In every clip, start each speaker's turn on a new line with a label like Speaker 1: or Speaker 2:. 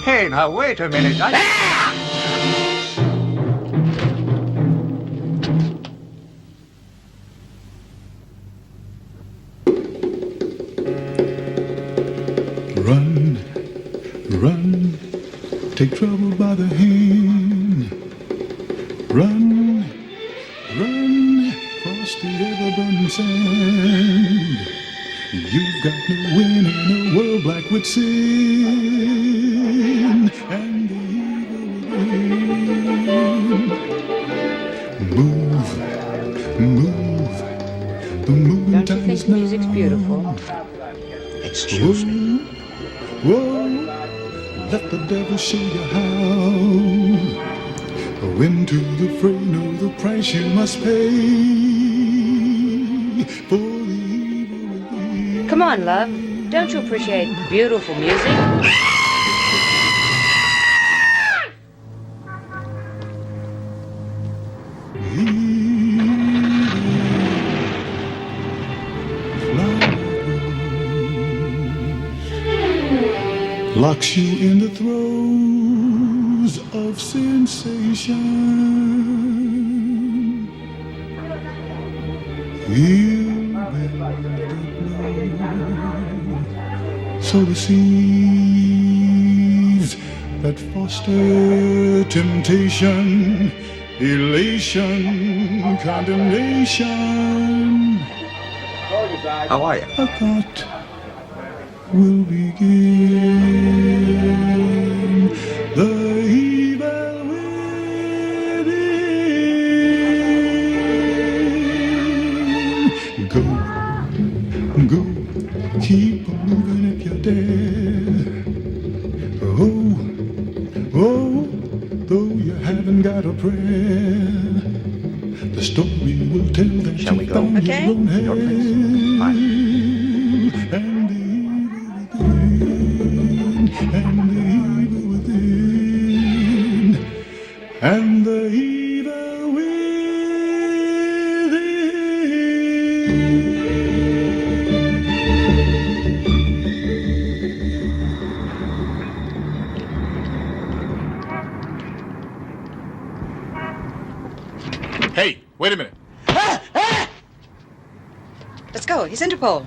Speaker 1: Hey, now, wait a minute.
Speaker 2: Run, run, take trouble by the hand. Run, run, cross the ever-burning sand. You've got no win in a world black with sin and the evil within. Move, move, the moving
Speaker 3: Don't you
Speaker 2: time
Speaker 3: think
Speaker 2: is
Speaker 3: the music's
Speaker 2: now.
Speaker 3: beautiful?
Speaker 4: Excuse me.
Speaker 2: Whoa, let the devil show you how. Go into the fray, know the price you must pay for the evil within.
Speaker 3: Come on, love. Don't you appreciate beautiful music?
Speaker 2: Locks you in the throes of sensation. He'll bend the blow. So the seas that foster temptation, elation, condemnation.
Speaker 1: How are you?
Speaker 2: A thought will begin the evil within. Go, go, keep moving if you dare. Oh, oh, though you haven't got a prayer, the story will tell that
Speaker 1: Shall
Speaker 2: you
Speaker 1: we go?
Speaker 2: found
Speaker 3: Okay.
Speaker 2: your own
Speaker 1: Your place. Fine.
Speaker 2: and the evil within, and the evil within.
Speaker 5: Hey, wait a minute.
Speaker 3: Let's go. He's Interpol.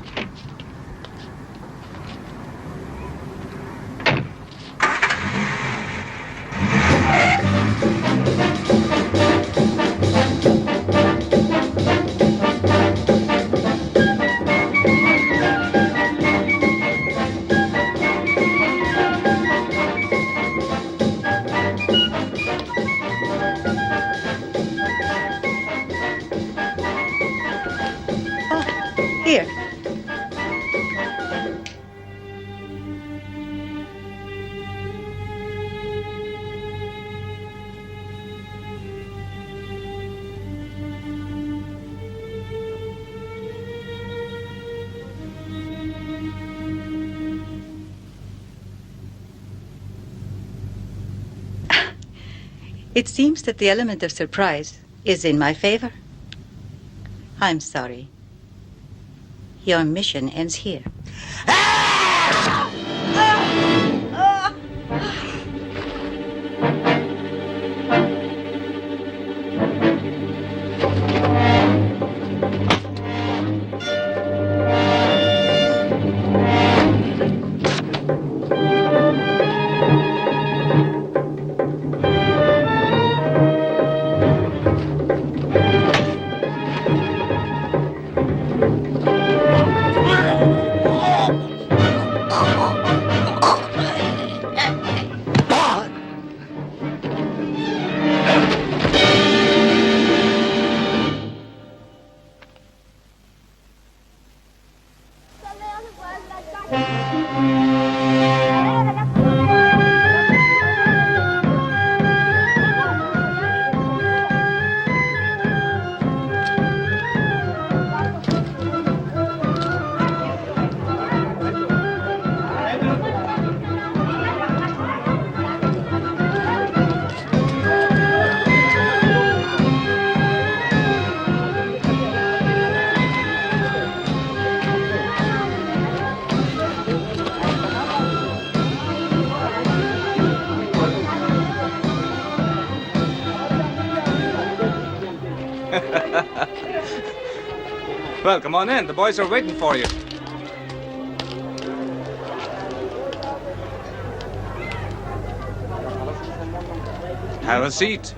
Speaker 3: Here. It seems that the element of surprise is in my favor. I'm sorry. Your mission ends here.
Speaker 1: Well, come on in. The boys are waiting for you. Have a seat.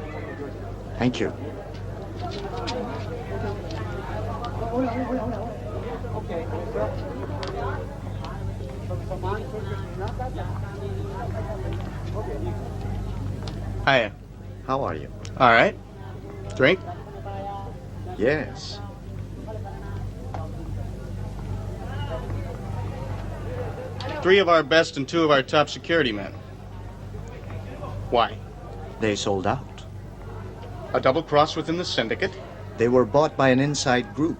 Speaker 5: Thank you.
Speaker 6: Hiya.
Speaker 5: How are you?
Speaker 6: All right. Drink?
Speaker 5: Yes.
Speaker 6: Three of our best and two of our top security men. Why?
Speaker 5: They sold out.
Speaker 6: A double cross within the syndicate?
Speaker 5: They were bought by an inside group.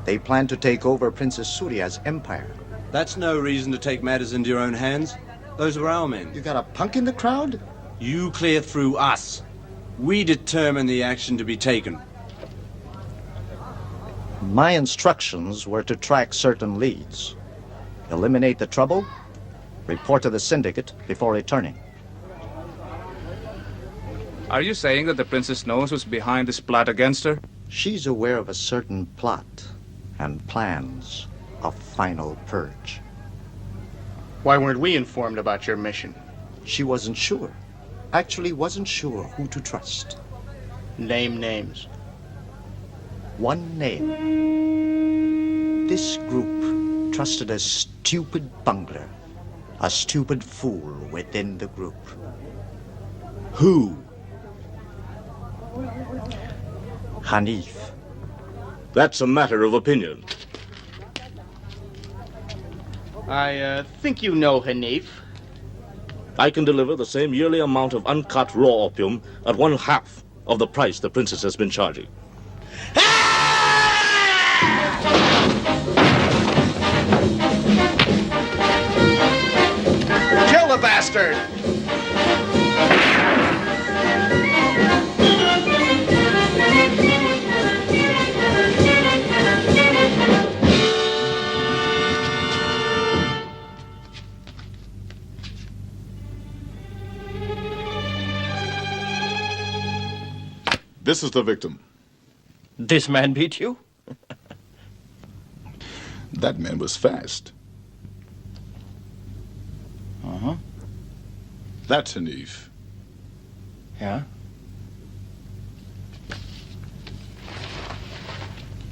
Speaker 5: They plan to take over Princess Surya's empire.
Speaker 7: That's no reason to take matters into your own hands. Those were our men.
Speaker 5: You got a punk in the crowd?
Speaker 7: You clear through us. We determine the action to be taken.
Speaker 5: My instructions were to track certain leads. Eliminate the trouble, report to the syndicate before returning.
Speaker 1: Are you saying that the princess knows who's behind this plot against her?
Speaker 5: She's aware of a certain plot and plans a final purge.
Speaker 6: Why weren't we informed about your mission?
Speaker 5: She wasn't sure. Actually wasn't sure who to trust.
Speaker 6: Name names.
Speaker 5: One name. This group trusted a stupid bungler, a stupid fool within the group.
Speaker 7: Who?
Speaker 5: Hanif.
Speaker 8: That's a matter of opinion.
Speaker 6: I think you know Hanif.
Speaker 8: I can deliver the same yearly amount of uncut raw opium at 1/2 of the price the princess has been charging.
Speaker 6: Kill the bastard!
Speaker 2: This is the victim.
Speaker 9: This man beat you?
Speaker 2: That man was fast.
Speaker 9: Uh-huh.
Speaker 2: That's Hanif.
Speaker 9: Yeah?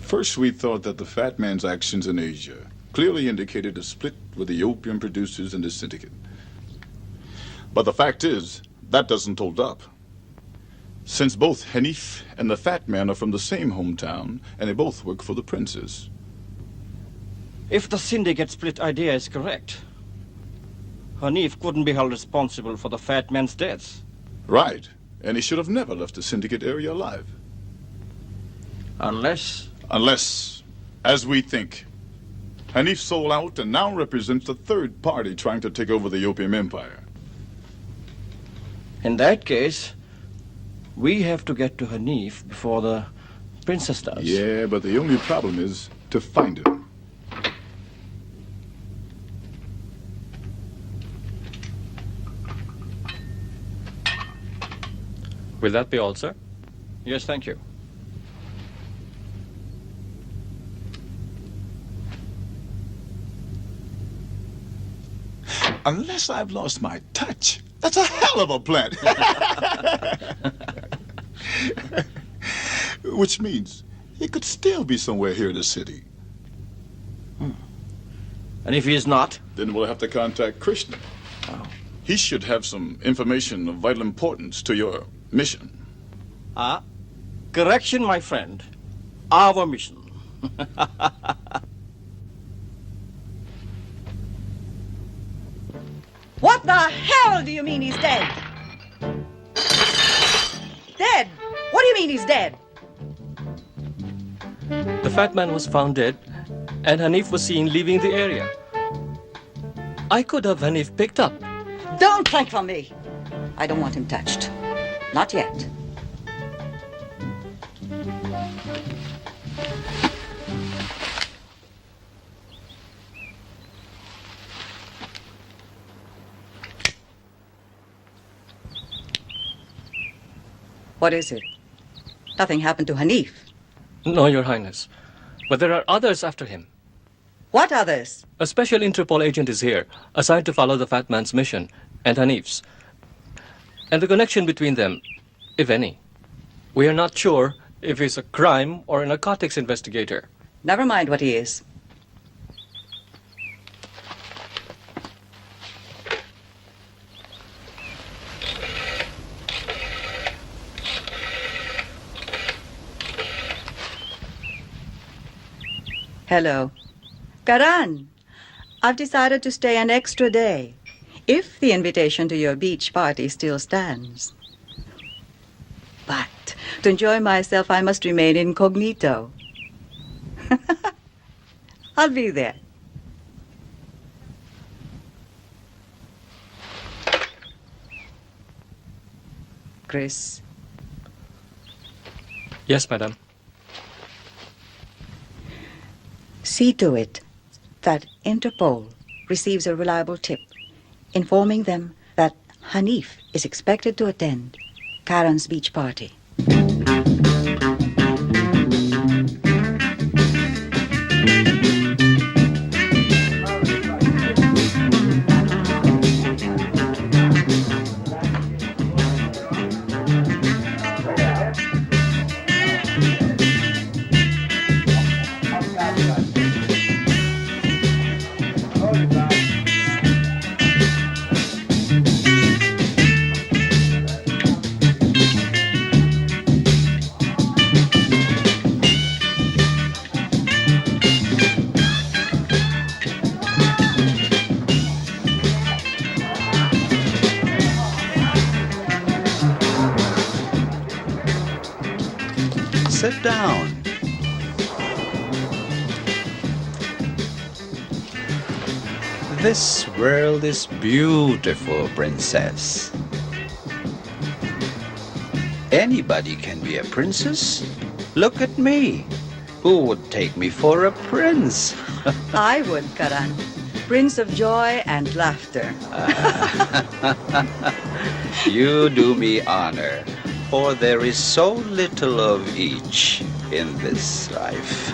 Speaker 2: First, we thought that the fat man's actions in Asia clearly indicated a split with the opium producers and the syndicate. But the fact is, that doesn't hold up. Since both Hanif and the fat man are from the same hometown, and they both work for the princess.
Speaker 9: If the syndicate split idea is correct, Hanif couldn't be held responsible for the fat man's deaths.
Speaker 2: Right, and he should have never left the syndicate area alive.
Speaker 9: Unless,
Speaker 2: as we think, Hanif sold out and now represents the third party trying to take over the opium empire.
Speaker 9: in that case, we have to get to Hanif before the princess does.
Speaker 2: Yeah, but the only problem is to find him.
Speaker 9: Will that be all, sir? Yes, thank you.
Speaker 2: Unless I've lost my touch. That's a hell of a plan. Which means he could still be somewhere here in the city.
Speaker 9: And if he is not?
Speaker 2: Then we'll have to contact Krishna.
Speaker 9: Oh.
Speaker 2: He should have some information of vital importance to your mission.
Speaker 9: Correction, my friend. Our mission.
Speaker 3: What the hell do you mean he's dead? Dead? What do you mean he's dead?
Speaker 9: The fat man was found dead, and Hanif was seen leaving the area. I could have Hanif picked up.
Speaker 3: Don't clank on me. I don't want him touched. Not yet. What is it? Nothing happened to Hanif.
Speaker 10: No, Your Highness. But there are others after him.
Speaker 3: What others?
Speaker 10: A special Interpol agent is here, assigned to follow the fat man's mission, and Hanif's. And the connection between them, if any. We are not sure if he's a crime or a narcotics investigator.
Speaker 3: Never mind what he is. Hello. Karan, I've decided to stay an extra day, if the invitation to your beach party still stands. But to enjoy myself, I must remain incognito. I'll be there. Chris.
Speaker 10: Yes, madam.
Speaker 3: See to it that Interpol receives a reliable tip informing them that Hanif is expected to attend Karan's beach party.
Speaker 11: Sit down. This world is beautiful, princess. Anybody can be a princess. Look at me. Who would take me for a prince?
Speaker 3: I would, Karan. Prince of joy and laughter.
Speaker 11: You do me honor, for there is so little of each in this life.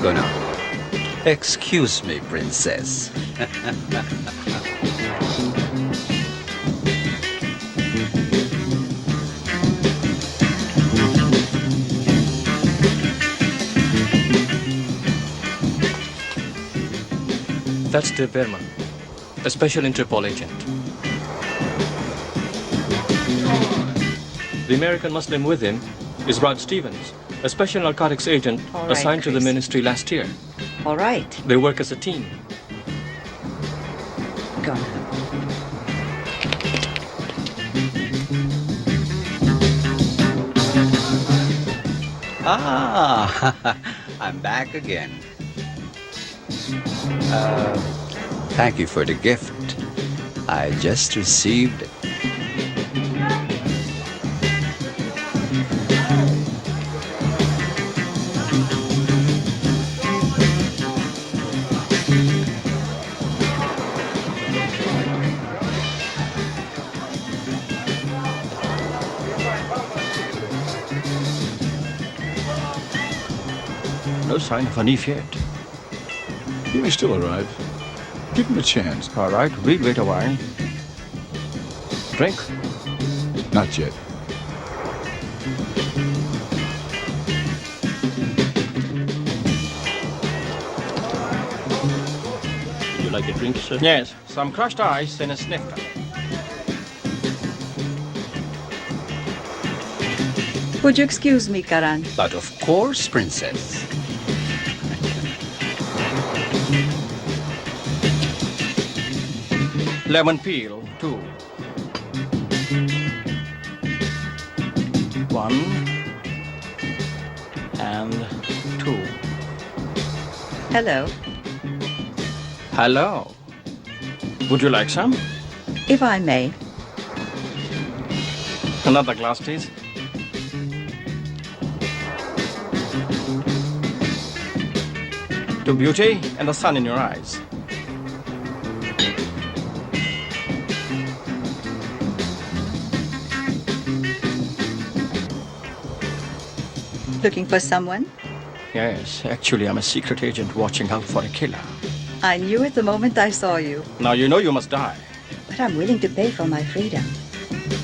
Speaker 11: Go now. Excuse me, princess.
Speaker 10: That's Dev Anand, a special Interpol agent. The American Muslim with him is Rod Stevens, a special narcotics agent assigned to the ministry last year.
Speaker 3: All right.
Speaker 10: They work as a team.
Speaker 3: Go.
Speaker 11: Ah, I'm back again. Thank you for the gift. I just received it.
Speaker 9: No sign of Hanif yet.
Speaker 2: He may still arrive. Give him a chance.
Speaker 9: All right, we'll wait a while. Drink?
Speaker 2: Not yet.
Speaker 10: Would you like a drink, sir?
Speaker 9: Yes, some crushed ice and a snifter.
Speaker 3: Would you excuse me, Karan?
Speaker 11: But of course, princess.
Speaker 9: Lemon peel, 2. 1 and 2.
Speaker 3: Hello.
Speaker 9: Hello. Would you like some?
Speaker 3: If I may.
Speaker 9: Another glass, please. To beauty and the sun in your eyes.
Speaker 3: Looking for someone?
Speaker 9: Yes, actually I'm a secret agent watching out for a killer.
Speaker 3: I knew it the moment I saw you.
Speaker 9: Now you know you must die.
Speaker 3: But I'm willing to pay for my freedom.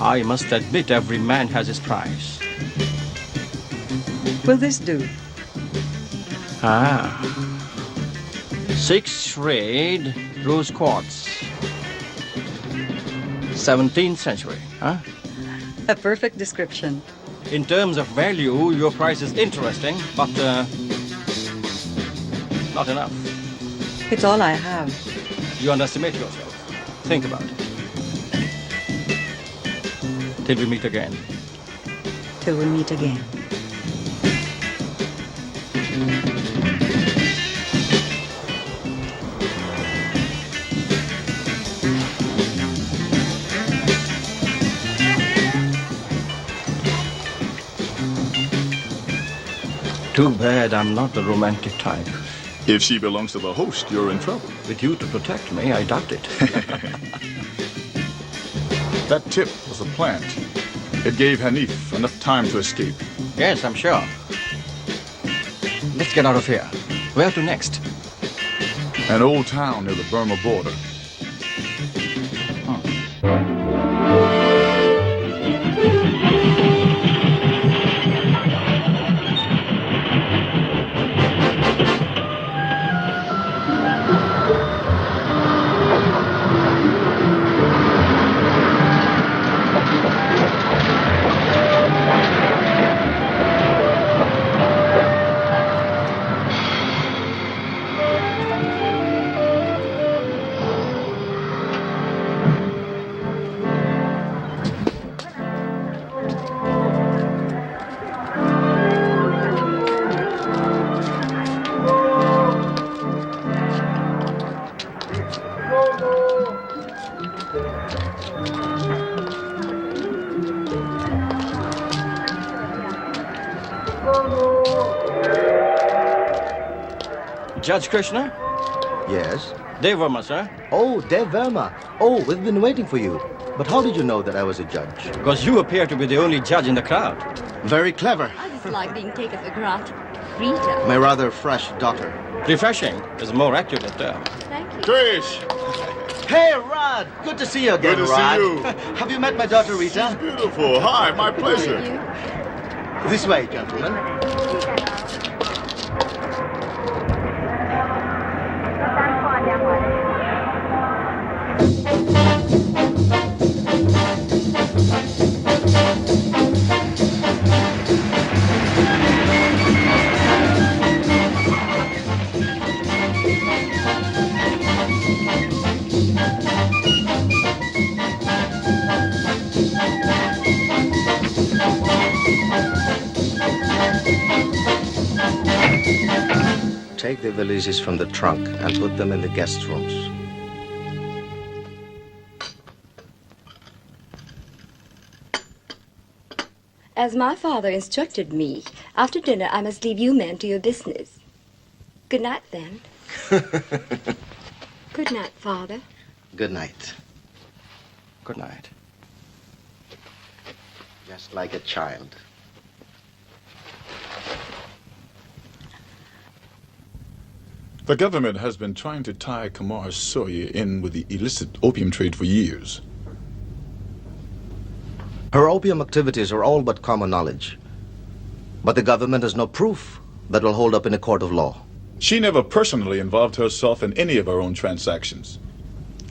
Speaker 9: I must admit every man has his price.
Speaker 3: Will this do?
Speaker 9: 6 red rose quartz. 17th century, huh?
Speaker 3: A perfect description.
Speaker 9: In terms of value, your price is interesting, but not enough.
Speaker 3: It's all I have.
Speaker 9: You underestimate yourself. Think about it. Till we meet again.
Speaker 3: Till we meet again.
Speaker 9: Too bad I'm not the romantic type.
Speaker 2: If she belongs to the host, you're in trouble.
Speaker 9: With you to protect me, I doubt it.
Speaker 2: That tip was a plant. It gave Hanif enough time to escape.
Speaker 9: Yes, I'm sure. Let's get out of here. Where to next?
Speaker 2: An old town near the Burma border.
Speaker 9: Judge Krishna?
Speaker 5: Yes?
Speaker 9: Dev Verma, sir.
Speaker 5: Oh, Dev Verma. Oh, we've been waiting for you. But how did you know that I was a judge?
Speaker 9: Because you appear to be the only judge in the crowd.
Speaker 5: Very clever.
Speaker 12: I just like being taken for granted. Rita.
Speaker 5: My rather fresh daughter.
Speaker 9: Refreshing is a more accurate term.
Speaker 12: Thank you.
Speaker 2: Trish!
Speaker 5: Hey, Rod! Good to see you again,
Speaker 2: Good to
Speaker 5: Rod.
Speaker 2: see you.
Speaker 5: Have you met my daughter, Rita?
Speaker 2: She's beautiful. Hi, my pleasure.
Speaker 5: This way, gentlemen. Take the valises from the trunk and put them in the guest rooms.
Speaker 12: As my father instructed me, after dinner I must leave you men to your business. Good night, then. Good night, Father.
Speaker 5: Good night.
Speaker 9: Good night.
Speaker 5: Just like a child.
Speaker 2: The government has been trying to tie Kamar Soye in with the illicit opium trade for years.
Speaker 5: Her opium activities are all but common knowledge. But the government has no proof that will hold up in a court of law.
Speaker 2: She never personally involved herself in any of her own transactions.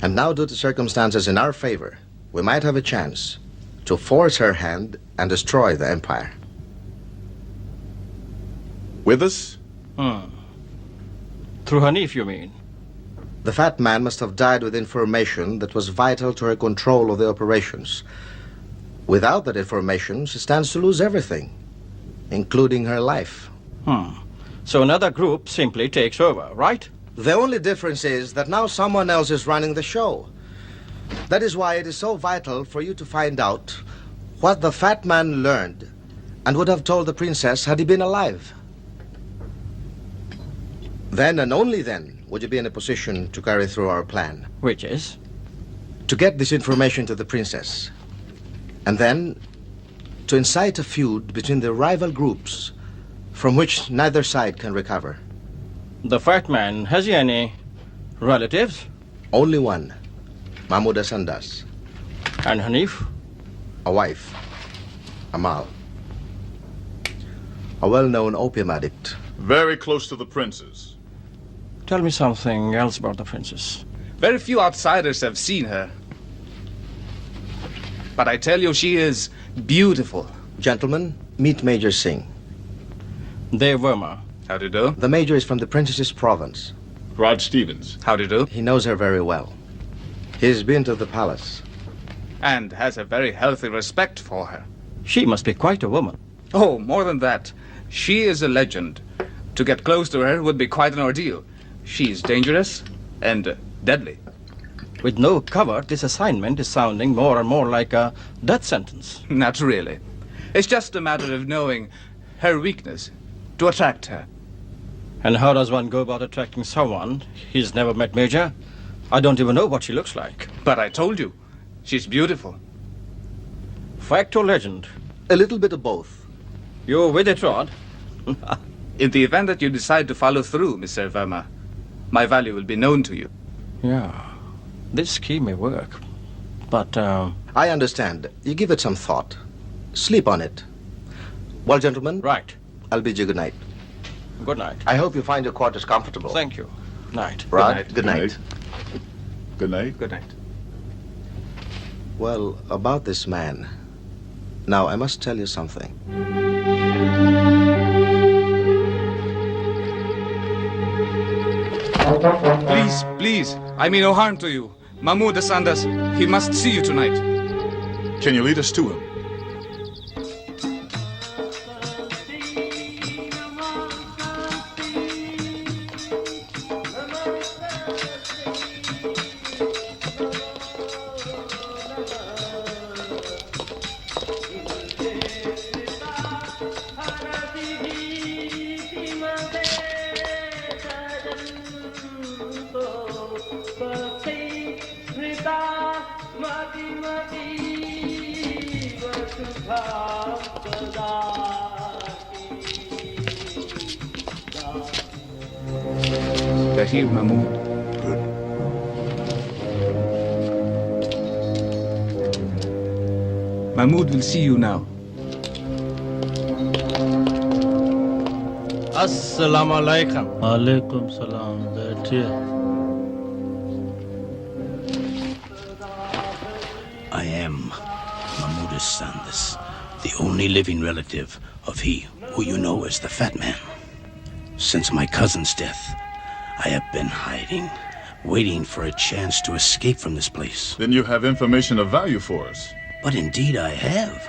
Speaker 5: And now, due to circumstances in our favor, we might have a chance to force her hand and destroy the empire.
Speaker 2: With us?
Speaker 9: Through Hanif, you mean?
Speaker 5: The fat man must have died with information that was vital to her control of the operations. Without that information, she stands to lose everything, including her life.
Speaker 9: So another group simply takes over, right?
Speaker 5: The only difference is that now someone else is running the show. That is why it is so vital for you to find out what the fat man learned and would have told the princess had he been alive. Then and only then would you be in a position to carry through our plan.
Speaker 9: Which is?
Speaker 5: To get this information to the princess. And then to incite a feud between the rival groups from which neither side can recover.
Speaker 9: The fat man, has he any relatives?
Speaker 5: Only one, Mahmouda Sandas.
Speaker 9: And Hanif?
Speaker 5: A wife, Amal. A well-known opium addict.
Speaker 13: Very close to the princes.
Speaker 9: Tell me something else about the princess.
Speaker 1: Very few outsiders have seen her. But I tell you, she is beautiful.
Speaker 5: Gentlemen, meet Major Singh.
Speaker 9: Dev Verma.
Speaker 1: How do you do?
Speaker 5: The Major is from the princess's province.
Speaker 13: Rod Stevens.
Speaker 1: How do you do?
Speaker 5: He knows her very well. He's been to the palace.
Speaker 1: And has a very healthy respect for her.
Speaker 9: She must be quite a woman.
Speaker 1: Oh, more than that. She is a legend. To get close to her would be quite an ordeal. She's dangerous and deadly.
Speaker 9: With no cover, this assignment is sounding more and more like a death sentence.
Speaker 1: Not really. It's just a matter of knowing her weakness to attract her.
Speaker 9: And how does one go about attracting someone he's never met, Major? I don't even know what she looks like.
Speaker 1: But I told you, she's beautiful.
Speaker 9: Fact or legend?
Speaker 5: A little bit of both.
Speaker 9: You're with it, Rod?
Speaker 1: In the event that you decide to follow through, Mr. Verma, my value will be known to you.
Speaker 9: Yeah, this scheme may work. But,
Speaker 5: I understand. You give it some thought. Sleep on it. Well, gentlemen.
Speaker 9: Right.
Speaker 5: I'll bid you good night.
Speaker 9: Good night.
Speaker 5: I hope you find your quarters comfortable.
Speaker 9: Thank you. Night.
Speaker 5: Rod, good night.
Speaker 13: Good night.
Speaker 1: Good night.
Speaker 5: Well, about this man. Now, I must tell you something.
Speaker 1: Please, please, I mean no harm to you. Mahmouda Sandas, he must see you tonight.
Speaker 13: Can you lead us to him?
Speaker 1: Tahir Mahmood.
Speaker 13: Good.
Speaker 1: Mahmood will see you now.
Speaker 9: Assalamu alaikum.
Speaker 14: Alaikum salam. बैठिए.
Speaker 15: I am Mahmouda Sandas, the only living relative of he who you know as the Fat Man. Since my cousin's death, I have been hiding, waiting for a chance to escape from this place.
Speaker 13: Then you have information of value for us.
Speaker 15: But indeed I have.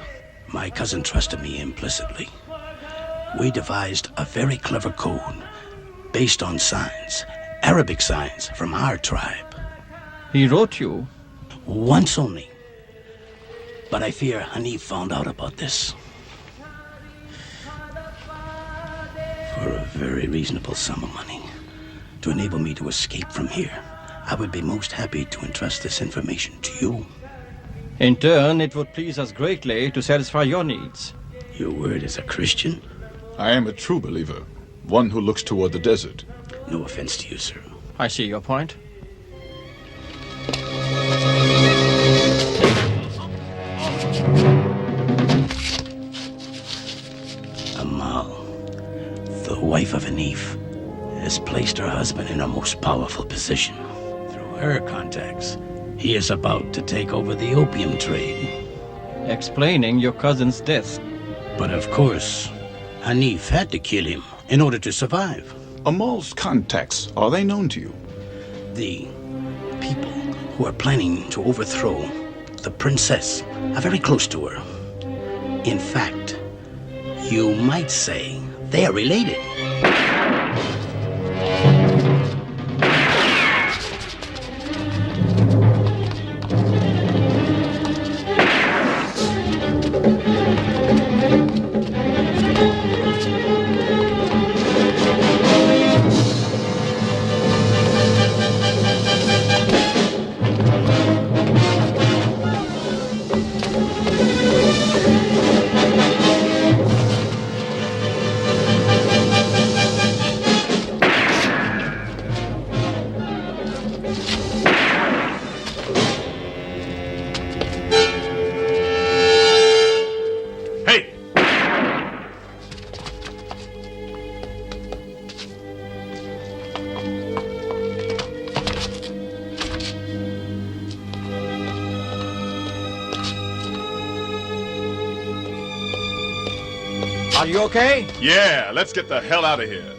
Speaker 15: My cousin trusted me implicitly. We devised a very clever code based on signs, Arabic signs from our tribe.
Speaker 9: He wrote you?
Speaker 15: Once only. But I fear Hanif found out about this. For a very reasonable sum of money, to enable me to escape from here, I would be most happy to entrust this information to you.
Speaker 9: In turn, it would please us greatly to satisfy your needs.
Speaker 15: Your word as a Christian?
Speaker 13: I am a true believer, one who looks toward the desert.
Speaker 15: No offense to you, sir.
Speaker 9: I see your point.
Speaker 15: Amal, the wife of Hanif, has placed her husband in a most powerful position. Through her contacts, he is about to take over the opium trade.
Speaker 9: Explaining your cousin's death.
Speaker 15: But of course, Hanif had to kill him in order to survive.
Speaker 13: Amal's contacts, are they known to you?
Speaker 15: The people who are planning to overthrow the princess are very close to her. In fact, you might say they are related.
Speaker 9: Are you okay?
Speaker 13: Yeah, let's get the hell out of here.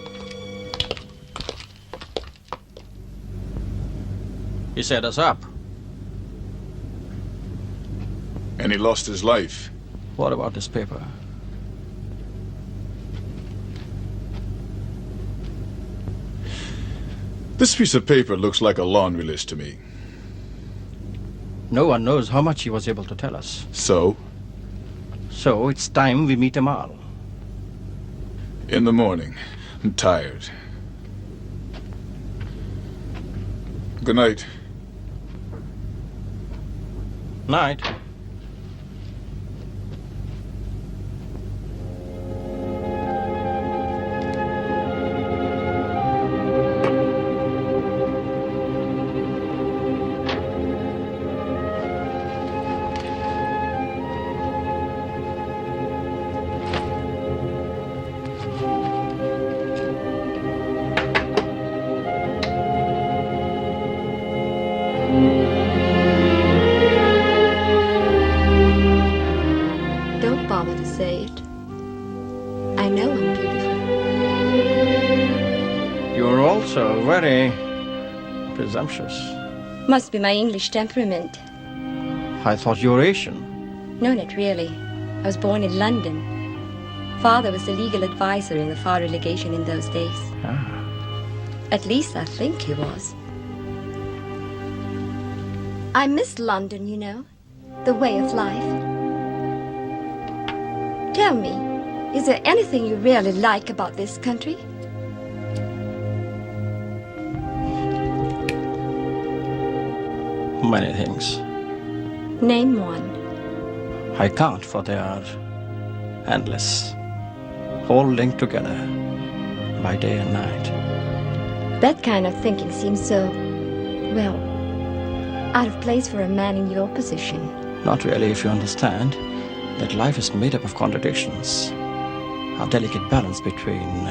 Speaker 9: He set us up.
Speaker 13: And he lost his life.
Speaker 9: What about this paper?
Speaker 13: This piece of paper looks like a laundry list to me.
Speaker 9: No one knows how much he was able to tell us.
Speaker 13: So?
Speaker 9: So it's time we meet Vimal.
Speaker 13: In the morning. I'm tired. Good night.
Speaker 9: Night. Very presumptuous.
Speaker 12: Must be my English temperament.
Speaker 9: I thought you were Asian.
Speaker 12: No, not really. I was born in London. Father was the legal advisor in the foreign legation in those days.
Speaker 9: Ah.
Speaker 12: At least I think he was. I miss London, you know. The way of life. Tell me, is there anything you really like about this country?
Speaker 9: Many things.
Speaker 12: Name one.
Speaker 9: I can't, for they are endless. All linked together by day and night.
Speaker 12: That kind of thinking seems so, well, out of place for a man in your position.
Speaker 9: Not really, if you understand that life is made up of contradictions. A delicate balance between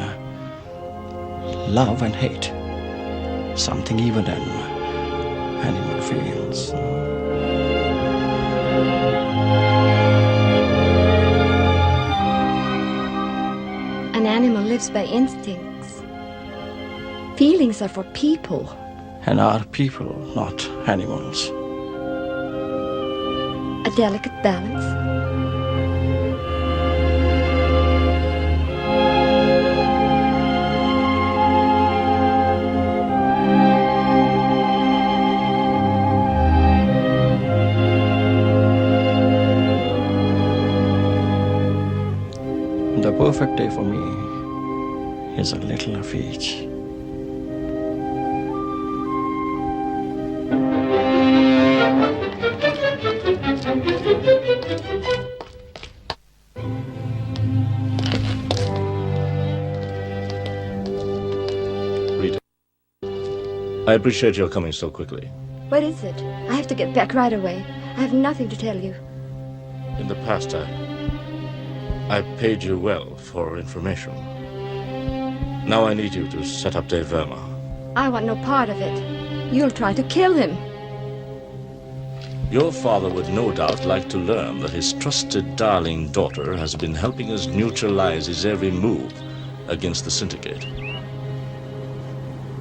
Speaker 9: love and hate. Something even an animal feels.
Speaker 12: An animal lives by instincts. Feelings are for people.
Speaker 9: And are people, not animals.
Speaker 12: A delicate balance.
Speaker 9: The perfect day for me is a little of each.
Speaker 8: Rita, I appreciate your coming so quickly.
Speaker 12: What is it? I have to get back right away. I have nothing to tell you.
Speaker 8: In the past, I paid you well for information. Now I need you to set up Dev Verma.
Speaker 12: I want no part of it. You'll try to kill him.
Speaker 8: Your father would no doubt like to learn that his trusted darling daughter has been helping us neutralize his every move against the syndicate.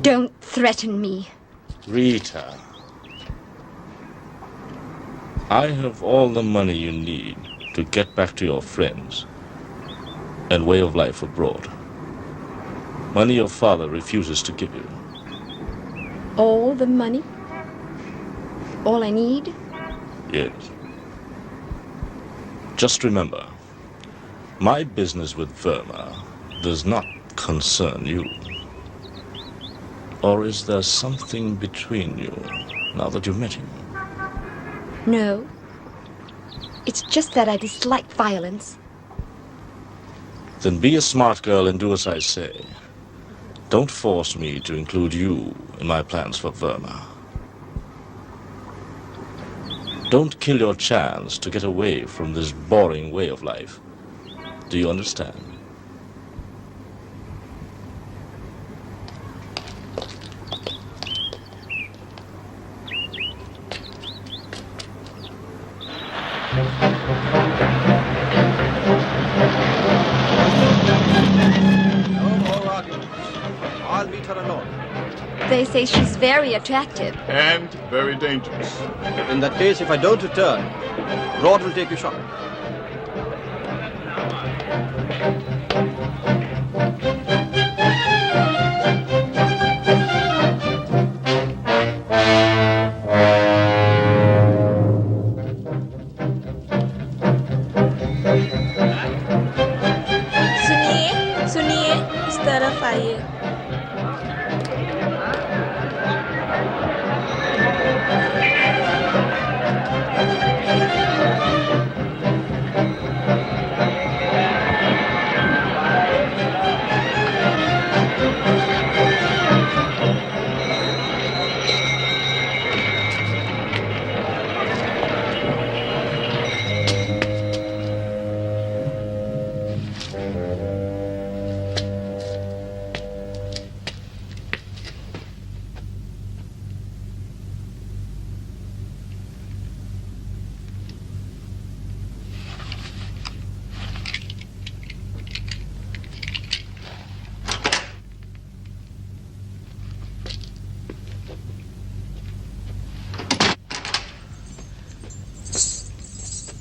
Speaker 12: Don't threaten me.
Speaker 8: Rita, I have all the money you need to get back to your friends and way of life abroad. Money your father refuses to give you.
Speaker 12: All the money? All I need?
Speaker 8: Yes. Just remember, my business with Verma does not concern you. Or is there something between you now that you've met him?
Speaker 12: No. It's just that I dislike violence.
Speaker 8: Then be a smart girl and do as I say. Don't force me to include you in my plans for Verma. Don't kill your chance to get away from this boring way of life. Do you understand?
Speaker 12: They say she's very attractive.
Speaker 13: And very dangerous.
Speaker 9: In that case, if I don't return, Rod will take you shopping.
Speaker 16: सुनिए, इस तरफ आइए।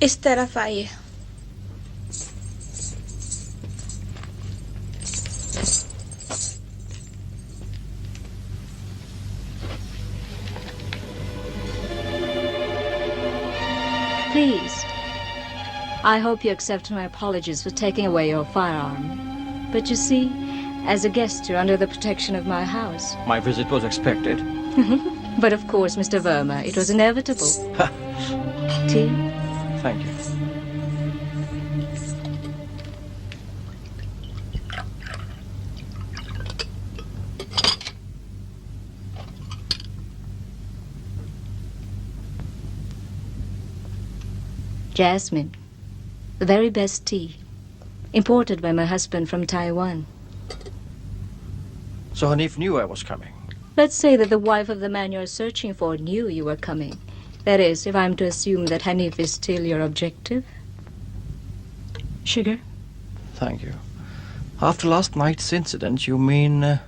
Speaker 16: इस तरफ आइए।
Speaker 17: Please, I hope you accept my apologies for taking away your firearm. But you see, as a guest, you're under the protection of my house.
Speaker 9: My visit was expected.
Speaker 17: But of course, Mr. Verma, it was inevitable. Tea?
Speaker 9: Thank you.
Speaker 17: Jasmine, the very best tea, imported by my husband from Taiwan.
Speaker 9: So Hanif knew I was coming.
Speaker 17: Let's say that the wife of the man you're searching for knew you were coming. That is, if I'm to assume that Hanif is still your objective. Sugar?
Speaker 9: Thank you. After last night's incident, you mean...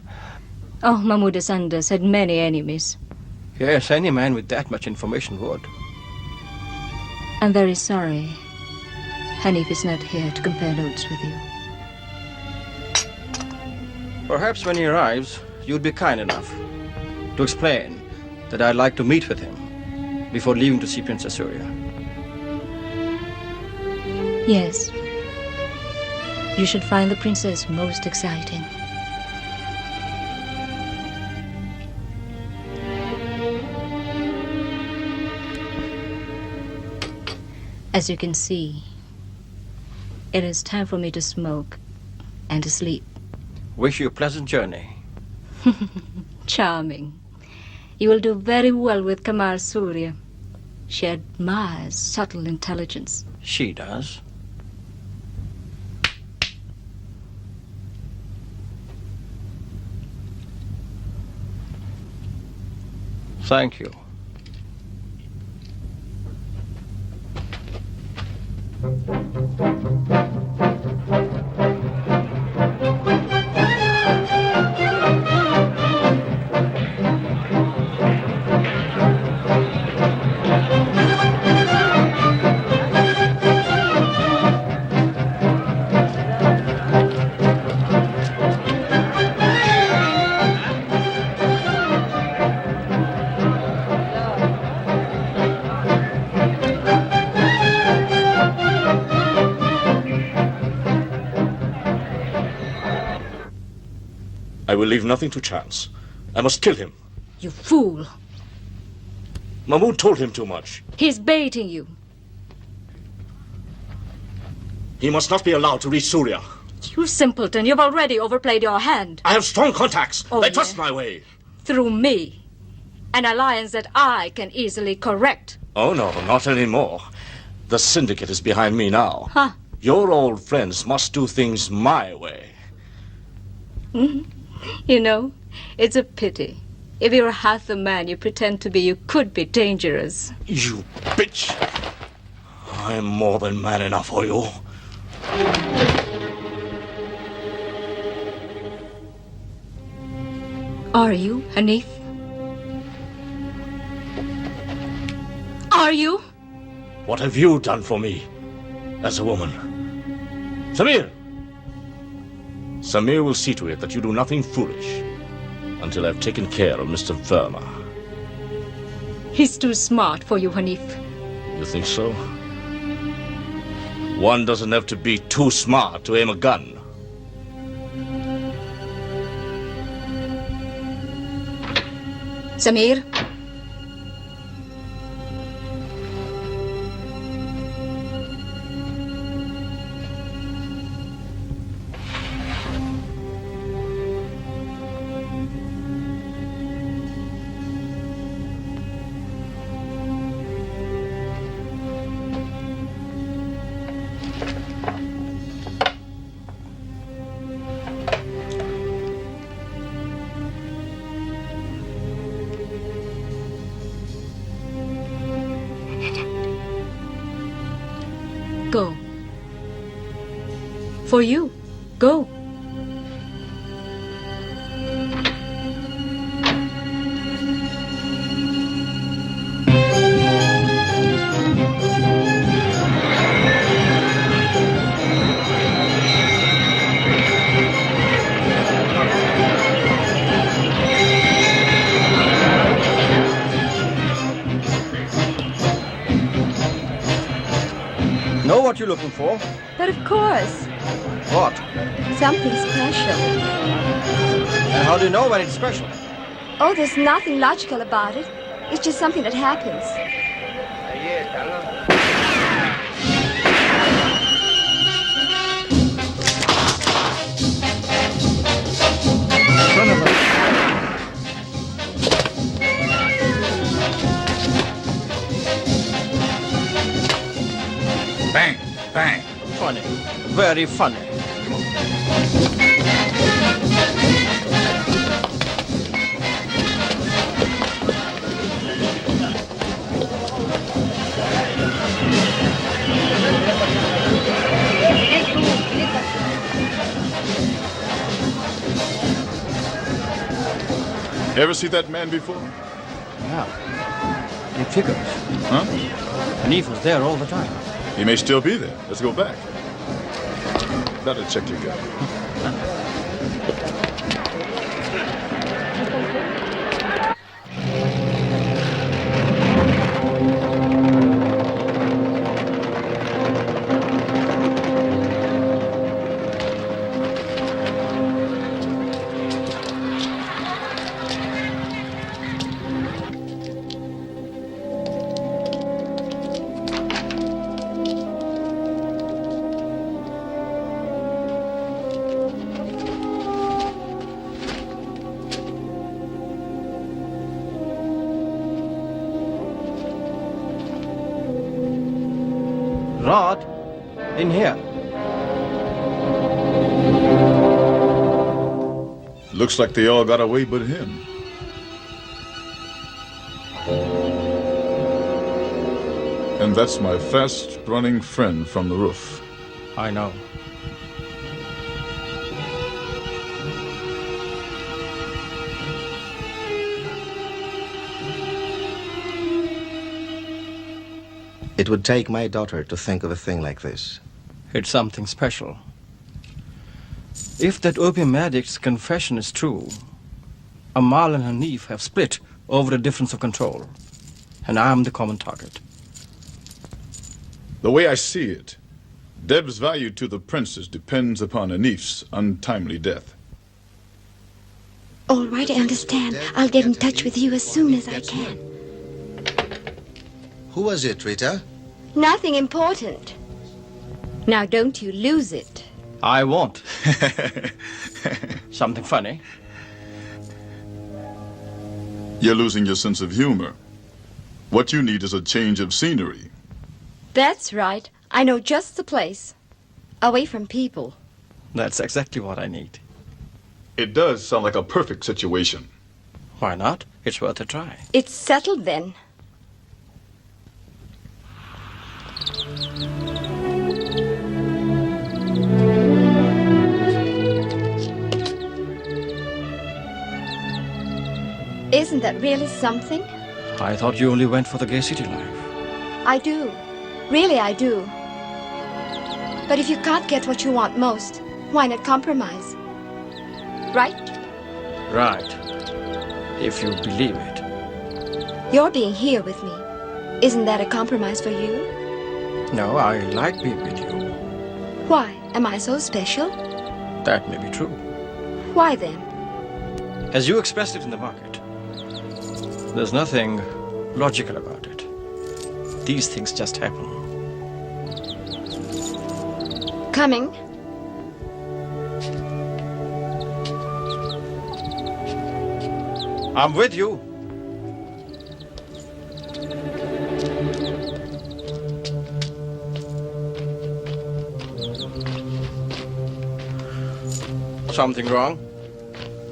Speaker 17: Oh, Mahmoud Sanders had many enemies.
Speaker 9: Yes, any man with that much information would.
Speaker 17: I'm very sorry. Hanif is not here to compare notes with you.
Speaker 9: Perhaps when he arrives, you'd be kind enough to explain that I'd like to meet with him before leaving to see Princess Surya.
Speaker 17: Yes. You should find the princess most exciting. As you can see, it is time for me to smoke and to sleep.
Speaker 9: Wish you a pleasant journey.
Speaker 17: Charming. You will do very well with Kamar Surya. She admires subtle intelligence.
Speaker 9: She does. Thank you.
Speaker 8: I will leave nothing to chance. I must kill him.
Speaker 17: You fool!
Speaker 8: Mahmoud told him too much.
Speaker 17: He's baiting you.
Speaker 8: He must not be allowed to reach Surya.
Speaker 17: You simpleton, you've already overplayed your hand.
Speaker 8: I have strong contacts.
Speaker 17: Oh,
Speaker 8: they trust my way.
Speaker 17: Through me. An alliance that I can easily correct.
Speaker 8: Oh, no, not anymore. The syndicate is behind me now.
Speaker 17: Huh?
Speaker 8: Your old friends must do things my way.
Speaker 17: You know, it's a pity. If you were half the man you pretend to be, you could be dangerous.
Speaker 8: You bitch! I'm more than man enough for you.
Speaker 17: Are you, Hanif? Are you?
Speaker 8: What have you done for me as a woman? Samir! Samir will see to it that you do nothing foolish until I've taken care of Mr. Verma.
Speaker 17: He's too smart for you, Hanif.
Speaker 8: You think so? One doesn't have to be too smart to aim a gun.
Speaker 17: Samir? Go. For you. Go.
Speaker 9: Know what you're looking for?
Speaker 12: But of course,
Speaker 9: What?
Speaker 12: something special.
Speaker 9: And how do you know when it's special?
Speaker 12: Oh, there's nothing logical about it. It's just something that happens.
Speaker 9: Son of a...
Speaker 1: Bang, bang.
Speaker 9: Funny. Very funny.
Speaker 13: Ever see that man before?
Speaker 9: Yeah. It figures.
Speaker 13: Huh?
Speaker 9: Hanif was there all the time.
Speaker 13: He may still be there. Let's go back. Better check your gun.
Speaker 9: Rod, in here.
Speaker 13: Looks like they all got away but him. And that's my fast-running friend from the roof.
Speaker 9: I know.
Speaker 5: It would take my daughter to think of a thing like this.
Speaker 9: It's something special. If that opium addict's confession is true, Amal and Hanif have split over a difference of control, and I'm the common target.
Speaker 13: The way I see it, Dev's value to the princess depends upon Hanif's untimely death.
Speaker 12: All right, I understand. I'll get in touch with you as soon as I can.
Speaker 5: Who was it, Rita?
Speaker 12: Nothing important. Now, don't you lose it.
Speaker 9: I won't. Something funny?
Speaker 13: You're losing your sense of humor. What you need is a change of scenery.
Speaker 12: That's right. I know just the place. Away from people.
Speaker 9: That's exactly what I need.
Speaker 13: It does sound like a perfect situation.
Speaker 9: Why not? It's worth a try.
Speaker 12: It's settled then. Isn't that really something?
Speaker 9: I thought you only went for the gay city life.
Speaker 12: I do. Really, I do. But if you can't get what you want most, why not compromise? Right?
Speaker 9: Right. If you believe it.
Speaker 12: Your being here with me, isn't that a compromise for you?
Speaker 9: No, I like being with you.
Speaker 12: Why? Am I so special?
Speaker 9: That may be true.
Speaker 12: Why then?
Speaker 9: As you expressed it in the market, there's nothing logical about it. These things just happen.
Speaker 12: Coming.
Speaker 9: I'm with you. Something wrong?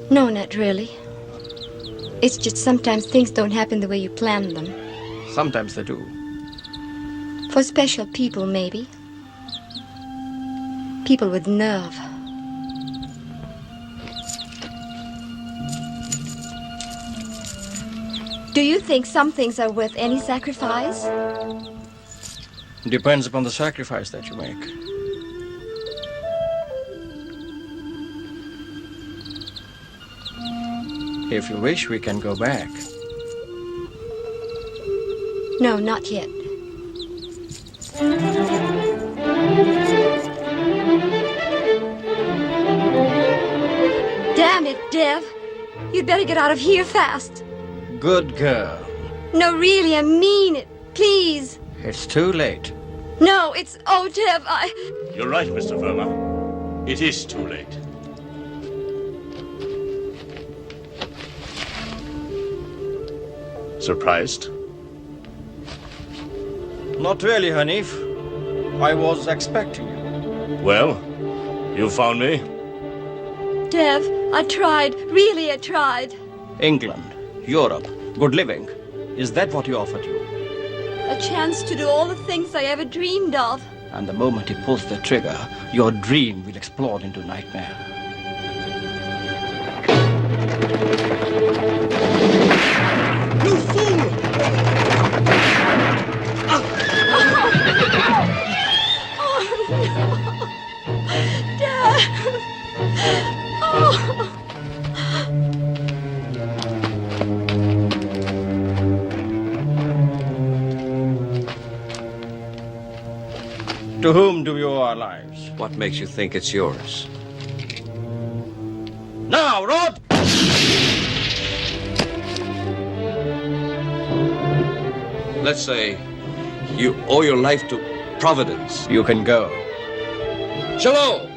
Speaker 12: No, not really. It's just sometimes things don't happen the way you planned them.
Speaker 9: Sometimes they do.
Speaker 12: For special people, maybe. People with nerve. Do you think some things are worth any sacrifice?
Speaker 9: Depends upon the sacrifice that you make. If you wish, we can go back.
Speaker 12: No, not yet. Damn it, Dev. You'd better get out of here fast.
Speaker 9: Good girl.
Speaker 12: No, really, I mean it. Please.
Speaker 9: It's too late.
Speaker 12: No, it's... Oh, Dev,
Speaker 8: You're right, Mr. Verma. It is too late. Surprised?
Speaker 9: Not really, Hanif. I was expecting you.
Speaker 8: Well, you found me?
Speaker 12: Dev, I tried. Really, I tried.
Speaker 9: England, Europe, good living. Is that what he offered you?
Speaker 12: A chance to do all the things I ever dreamed of.
Speaker 9: And the moment he pulls the trigger, your dream will explode into nightmare.
Speaker 18: You fool!
Speaker 12: Oh, no. Dad! Oh!
Speaker 9: To whom do we owe our lives?
Speaker 19: What makes you think it's yours?
Speaker 9: Now, Rod!
Speaker 19: Let's say you owe your life to Providence.
Speaker 9: You can go.
Speaker 19: Shalom!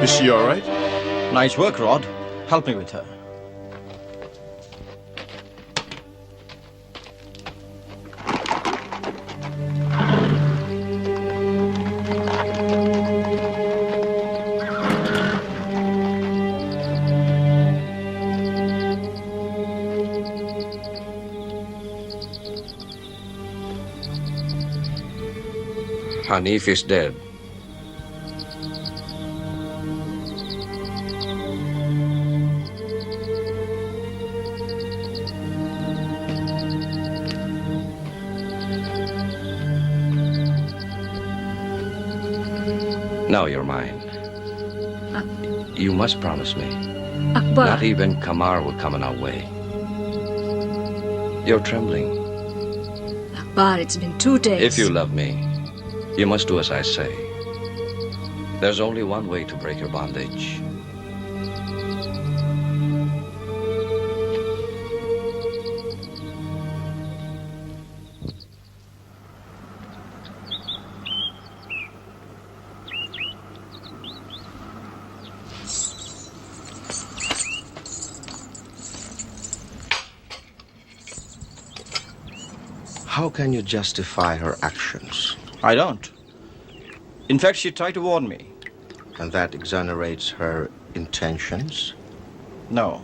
Speaker 13: Is she all right?
Speaker 9: Nice work, Rod. Help me with her.
Speaker 19: Hanif is dead. Now you're mine. You must promise me.
Speaker 17: Akbar.
Speaker 19: Not even Kamar will come in our way. You're trembling.
Speaker 17: Akbar, it's been 2 days.
Speaker 19: If you love me, you must do as I say. There's only one way to break your bondage.
Speaker 5: How can you justify her actions?
Speaker 9: I don't. In fact, she tried to warn me.
Speaker 5: And that exonerates her intentions?
Speaker 9: No.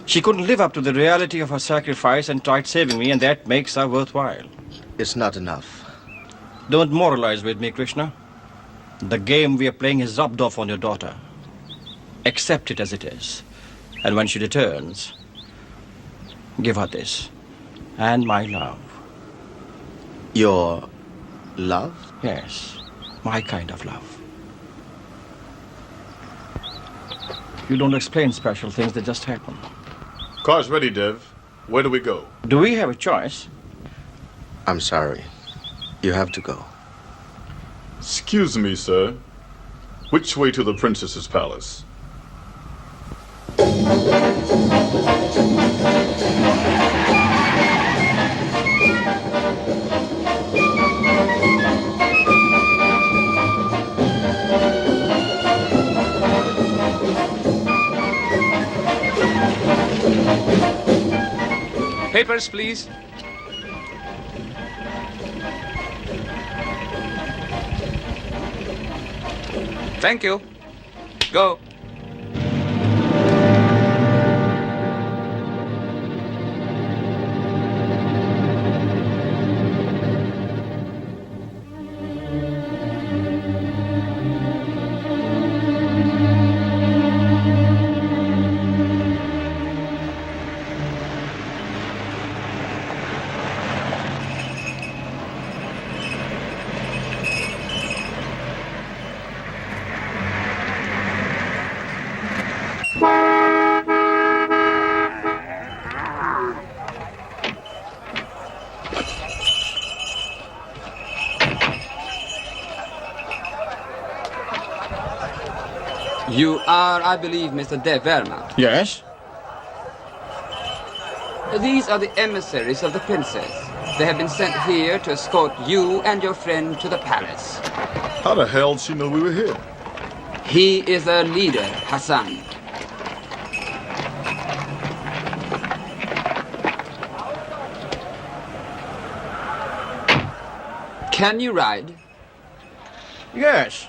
Speaker 9: She couldn't live up to the reality of her sacrifice and tried saving me, and that makes her worthwhile.
Speaker 5: It's not enough.
Speaker 9: Don't moralize with me, Krishna. The game we are playing has rubbed off on your daughter. Accept it as it is. And when she returns, give her this. And my love.
Speaker 5: Your love?
Speaker 9: Yes, my kind of love. You don't explain special things, they just happen.
Speaker 13: Car's ready, Dev. Where do we go?
Speaker 9: Do we have a choice?
Speaker 5: I'm sorry. You have to go.
Speaker 13: Excuse me, sir. Which way to the princess's palace?
Speaker 1: Papers, please. Thank you. Go.
Speaker 20: You are, I believe, Mr. Dev Anand.
Speaker 9: Yes?
Speaker 20: These are the emissaries of the princess. They have been sent here to escort you and your friend to the palace.
Speaker 13: How the hell did she know we were here?
Speaker 20: He is their leader, Hassan. Can you ride?
Speaker 9: Yes.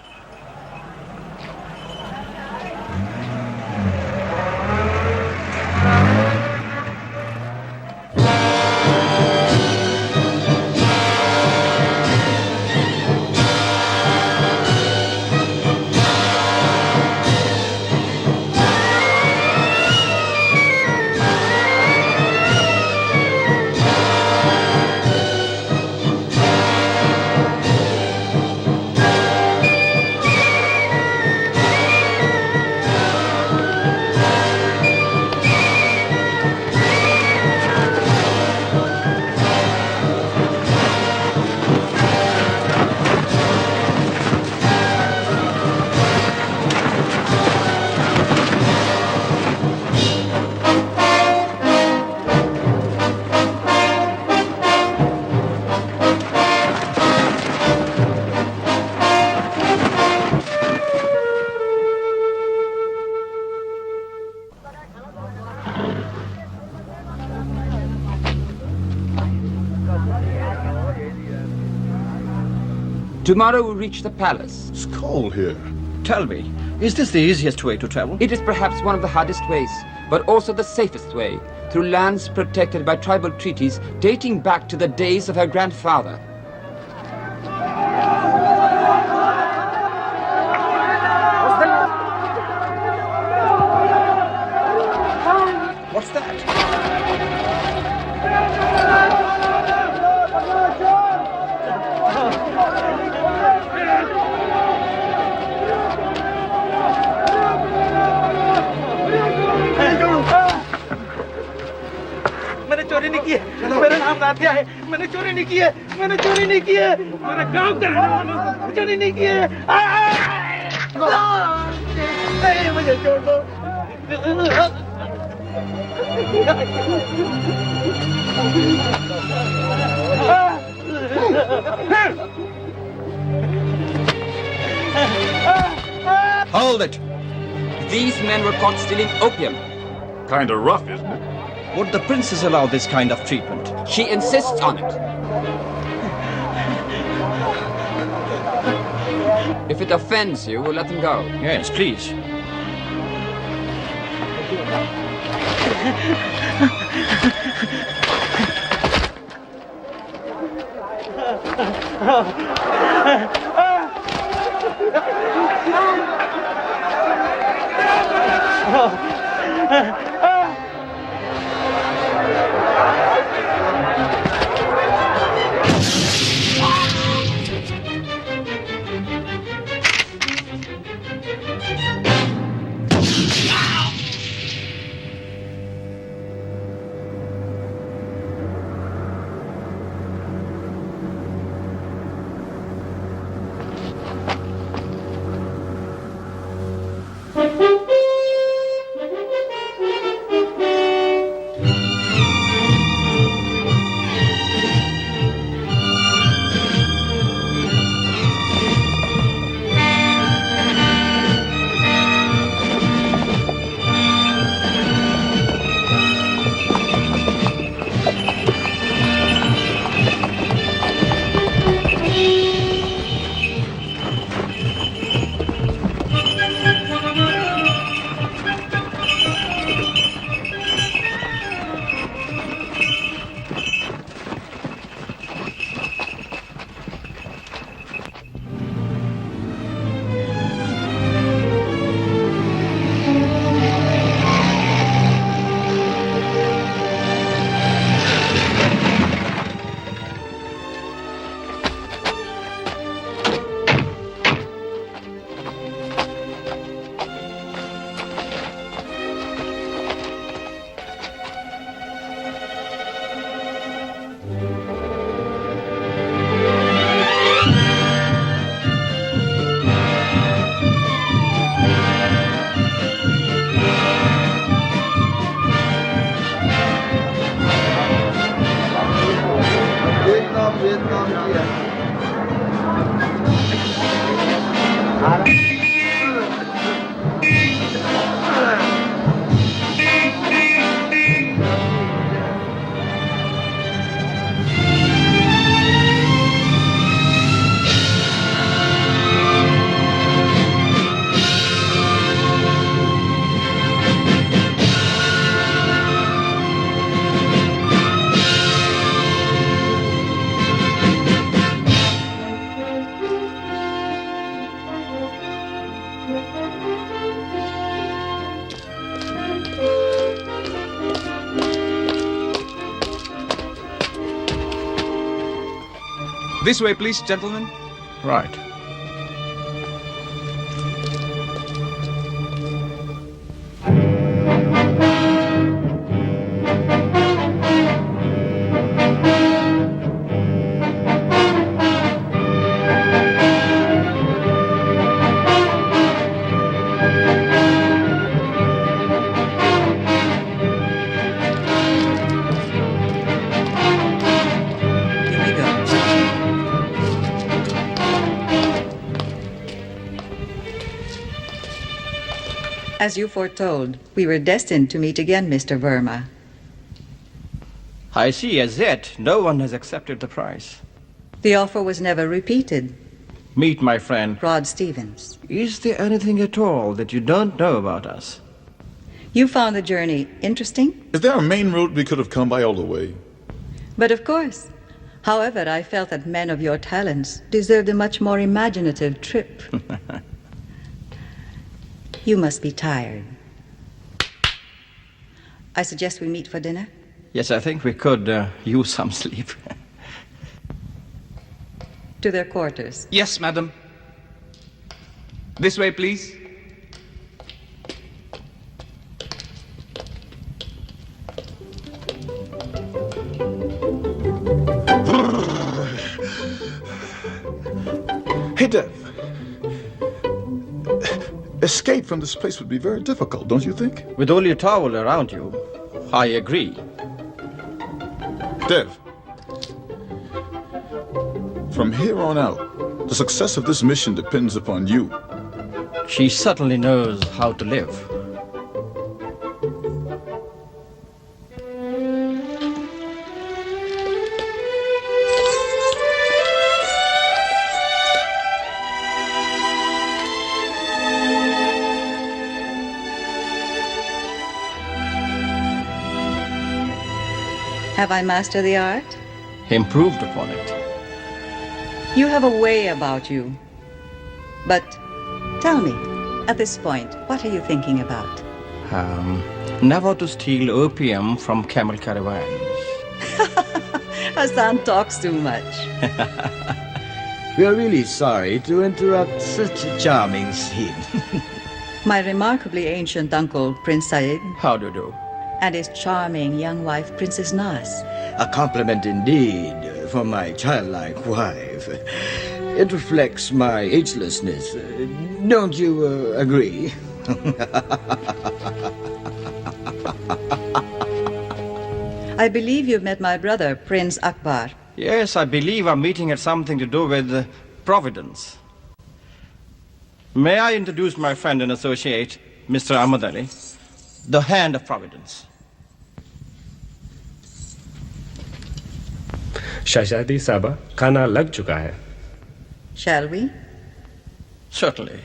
Speaker 20: Tomorrow we'll reach the palace.
Speaker 13: It's cold here.
Speaker 9: Tell me, is this the easiest way to travel?
Speaker 20: It is perhaps one of the hardest ways, but also the safest way, through lands protected by tribal treaties dating back to the days of her grandfather.
Speaker 9: What's that?
Speaker 18: मैंने चोरी नहीं की है मेरा नाम राधिया है मैंने चोरी नहीं की है मैंने चोरी नहीं की है मेरा काम कर चोरी नहीं की है मुझे छोड़ दो
Speaker 9: Hold it!
Speaker 20: These men were caught stealing opium.
Speaker 13: Kinda rough, isn't it?
Speaker 9: Would the princess allow this kind of treatment?
Speaker 20: She insists on it. If it offends you, we'll let them go.
Speaker 9: Yes, please.
Speaker 1: This way, please, gentlemen.
Speaker 13: Right.
Speaker 3: As you foretold, we were destined to meet again, Mr. Verma.
Speaker 9: I see. As yet, no one has accepted the price.
Speaker 3: The offer was never repeated.
Speaker 9: Meet my friend,
Speaker 3: Rod Stevens.
Speaker 9: Is there anything at all that you don't know about us?
Speaker 3: You found the journey interesting?
Speaker 13: Is there a main route we could have come by all the way?
Speaker 3: But of course. However, I felt that men of your talents deserved a much more imaginative trip. You must be tired. I suggest we meet for dinner.
Speaker 9: Yes, I think we could use some sleep.
Speaker 3: To their quarters.
Speaker 1: Yes, madam. This way, please.
Speaker 13: Hey, Dev. Escape from this place would be very difficult, don't you think?
Speaker 9: With only a towel around you, I agree.
Speaker 13: Dev, from here on out, the success of this mission depends upon you.
Speaker 9: She certainly knows how to live.
Speaker 3: Have I mastered the art?
Speaker 9: Improved upon it.
Speaker 3: You have a way about you. But tell me, at this point, what are you thinking about?
Speaker 9: Never to steal opium from camel caravans.
Speaker 3: Hassan talks too much.
Speaker 21: We are really sorry to interrupt such a charming scene.
Speaker 3: My remarkably ancient uncle, Prince Said.
Speaker 9: How do you do?
Speaker 3: And his charming young wife, Princess Naz.
Speaker 21: A compliment indeed for my childlike wife. It reflects my agelessness. Don't you agree?
Speaker 3: I believe you've met my brother, Prince Akbar.
Speaker 9: Yes, I believe our meeting had something to do with Providence. May I introduce my friend and associate, Mr. Ahmad Ali, the Hand of Providence.
Speaker 22: शहजादी साहबा खाना लग चुका है.
Speaker 3: Shall we?
Speaker 9: Certainly.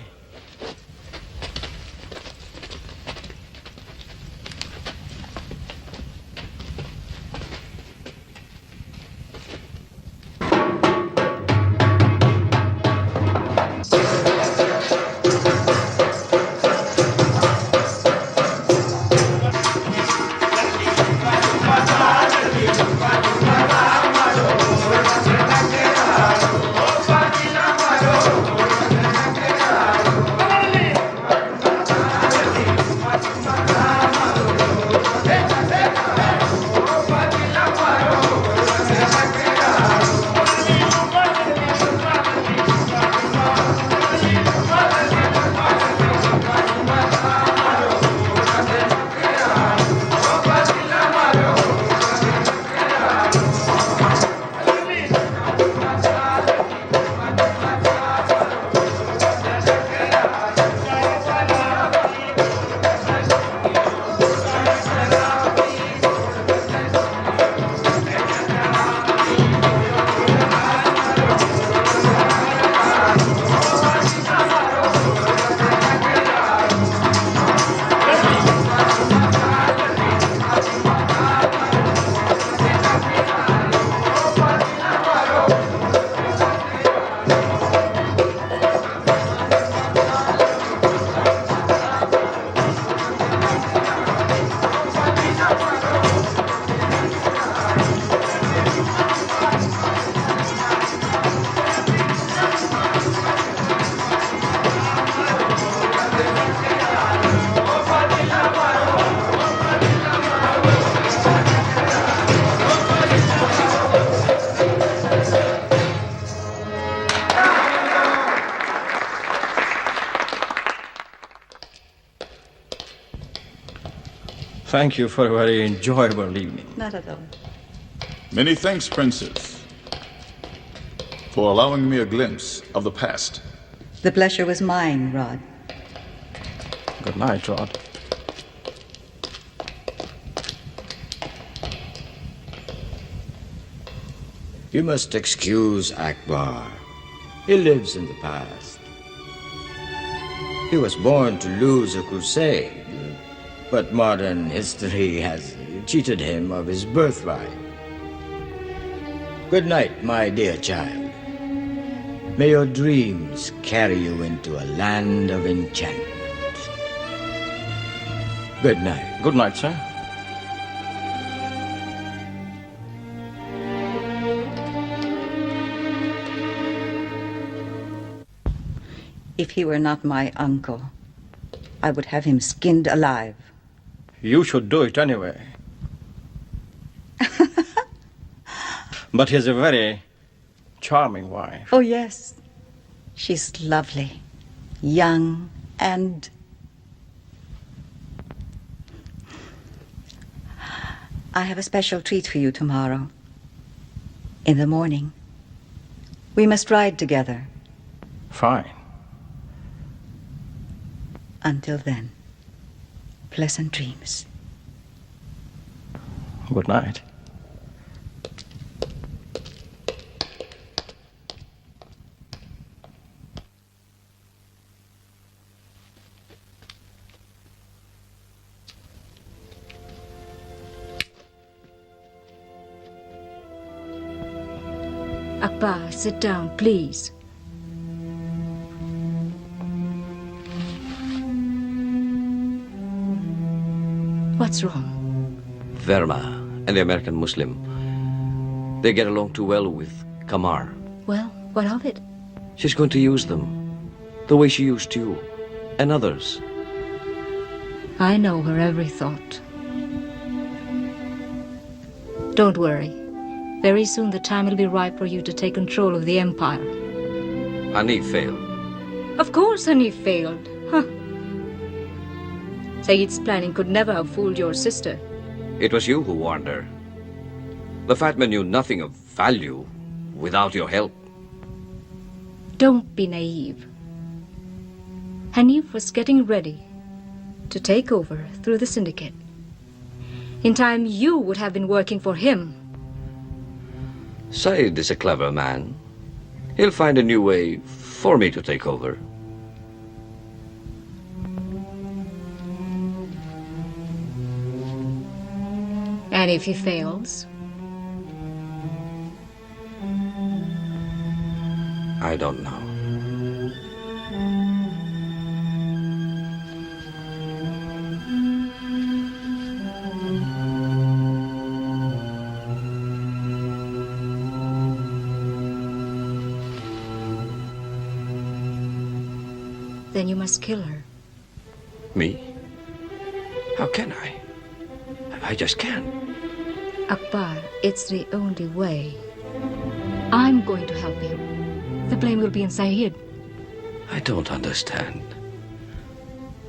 Speaker 9: Thank you for a very enjoyable evening.
Speaker 3: Not at all.
Speaker 13: Many thanks, Princess, for allowing me a glimpse of the past.
Speaker 3: The pleasure was mine, Rod.
Speaker 9: Good night, Rod.
Speaker 21: You must excuse Akbar. He lives in the past. He was born to lose a crusade, but modern history has cheated him of his birthright. Good night, my dear child. May your dreams carry you into a land of enchantment. Good night.
Speaker 9: Good night, sir.
Speaker 3: If he were not my uncle, I would have him skinned alive.
Speaker 9: You should do it anyway. But he has a very charming wife.
Speaker 3: Oh, yes. She's lovely, young, and... I have a special treat for you tomorrow. In the morning. We must ride together.
Speaker 9: Fine.
Speaker 3: Until then, pleasant dreams.
Speaker 9: Good night.
Speaker 17: Akbar, sit down, please. What's wrong?
Speaker 19: Verma and the American Muslim. They get along too well with Kamar.
Speaker 17: Well, what of it?
Speaker 19: She's going to use them the way she used you and others.
Speaker 17: I know her every thought. Don't worry. Very soon the time will be ripe for you to take control of the empire.
Speaker 19: Hanif failed.
Speaker 17: Of course Hanif failed. Huh. Sayyid's planning could never have fooled your sister.
Speaker 19: It was you who warned her. The fat man knew nothing of value without your help.
Speaker 17: Don't be naive. Hanif was getting ready to take over through the syndicate. In time, you would have been working for him.
Speaker 19: Said is a clever man. He'll find a new way for me to take over.
Speaker 17: And if he fails?
Speaker 19: I don't know.
Speaker 17: Then you must kill her.
Speaker 19: Me? How can I? I just can't.
Speaker 17: Akbar, it's the only way. I'm going to help you. The blame will be in Sayyid.
Speaker 19: I don't understand.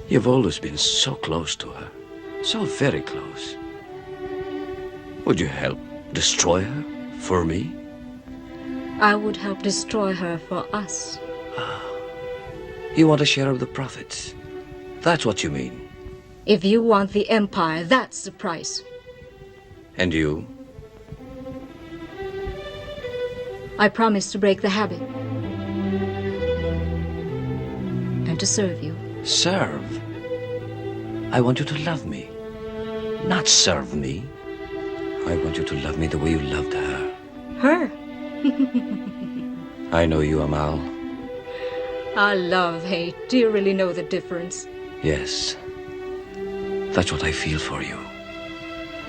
Speaker 19: You've always been so close to her. So very close. Would you help destroy her for me?
Speaker 17: I would help destroy her for us.
Speaker 19: You want a share of the profits. That's what you mean.
Speaker 17: If you want the empire, that's the price.
Speaker 19: And you?
Speaker 17: I promise to break the habit. And to serve you.
Speaker 19: Serve? I want you to love me. Not serve me. I want you to love me the way you loved her.
Speaker 17: Her?
Speaker 19: I know you, Amal.
Speaker 17: Our love, hate. Do you really know the difference?
Speaker 19: Yes. That's what I feel for you.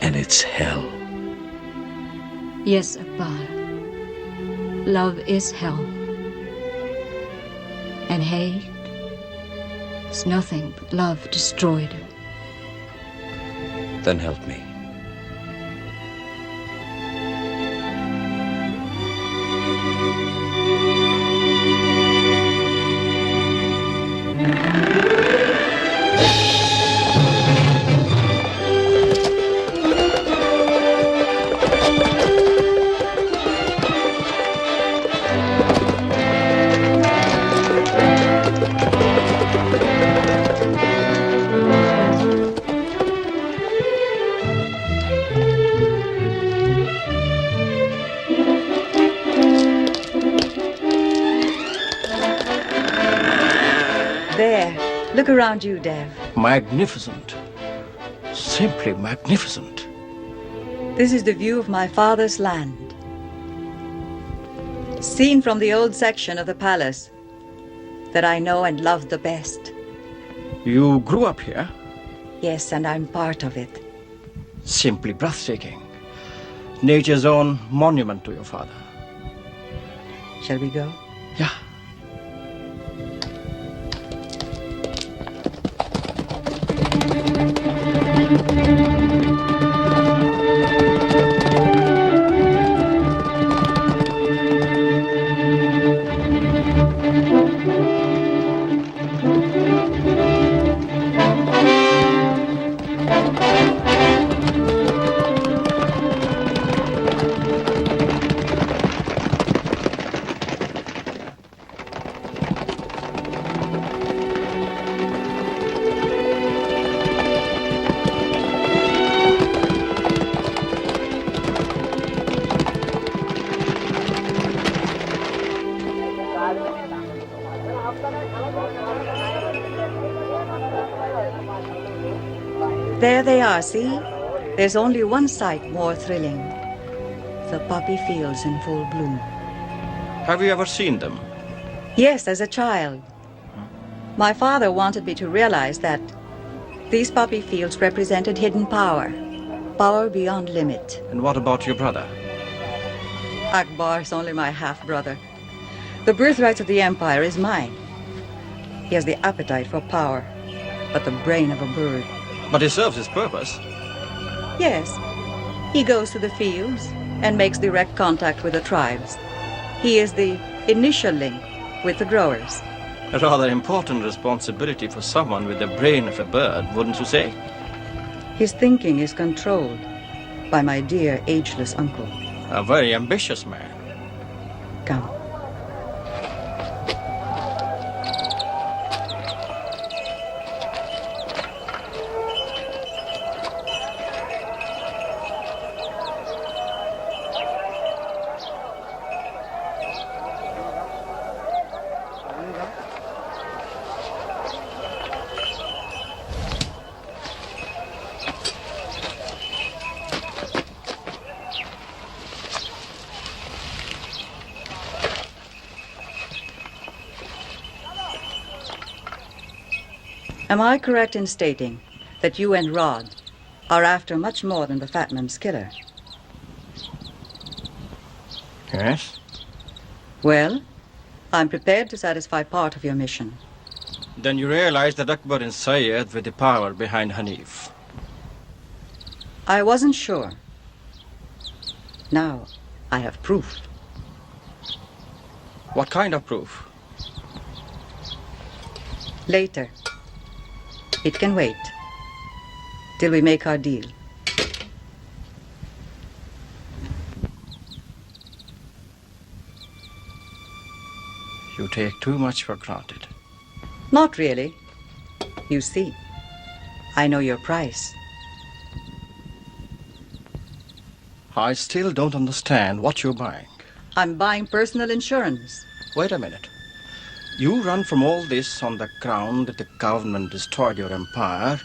Speaker 19: And it's hell.
Speaker 17: Yes, Akbar. Love is hell. And hate is nothing but love destroyed.
Speaker 19: Then help me.
Speaker 3: Look around you, Dev.
Speaker 9: Magnificent. Simply magnificent.
Speaker 3: This is the view of my father's land. Seen from the old section of the palace that I know and love the best.
Speaker 9: You grew up here?
Speaker 3: Yes, and I'm part of it.
Speaker 9: Simply breathtaking. Nature's own monument to your father.
Speaker 3: Shall we go?
Speaker 9: Yeah.
Speaker 3: There they are, see? There's only one sight more thrilling. The poppy fields in full bloom.
Speaker 9: Have you ever seen them?
Speaker 3: Yes, as a child. My father wanted me to realize that these poppy fields represented hidden power. Power beyond limit.
Speaker 9: And what about your brother?
Speaker 3: Akbar is only my half-brother. The birthright of the empire is mine. He has the appetite for power, but the brain of a bird.
Speaker 9: But he serves his purpose.
Speaker 3: Yes. He goes to the fields and makes direct contact with the tribes. He is the initial link with the growers.
Speaker 9: A rather important responsibility for someone with the brain of a bird, wouldn't you say?
Speaker 3: His thinking is controlled by my dear ageless uncle.
Speaker 9: A very ambitious man.
Speaker 3: Come. Am I correct in stating that you and Rod are after much more than the fat man's killer?
Speaker 9: Yes.
Speaker 3: Well, I'm prepared to satisfy part of your mission.
Speaker 9: Then you realize that Akbar and Syed were the power behind Hanif.
Speaker 3: I wasn't sure. Now, I have proof.
Speaker 9: What kind of proof?
Speaker 3: Later. It can wait till we make our deal.
Speaker 9: You take too much for granted.
Speaker 3: Not really. You see, I know your price.
Speaker 9: I still don't understand what you're buying.
Speaker 3: I'm buying personal insurance.
Speaker 9: Wait a minute. You run from all this on the ground that the government destroyed your empire,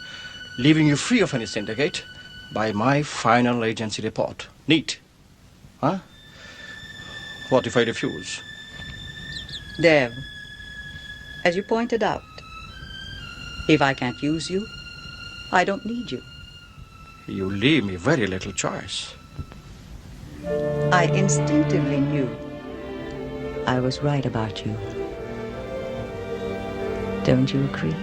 Speaker 9: leaving you free of any syndicate by my final agency report. Neat. Huh? What if I refuse?
Speaker 3: Dev, as you pointed out, if I can't use you, I don't need you.
Speaker 9: You leave me very little choice.
Speaker 3: I instinctively knew I was right about you. Don't you agree?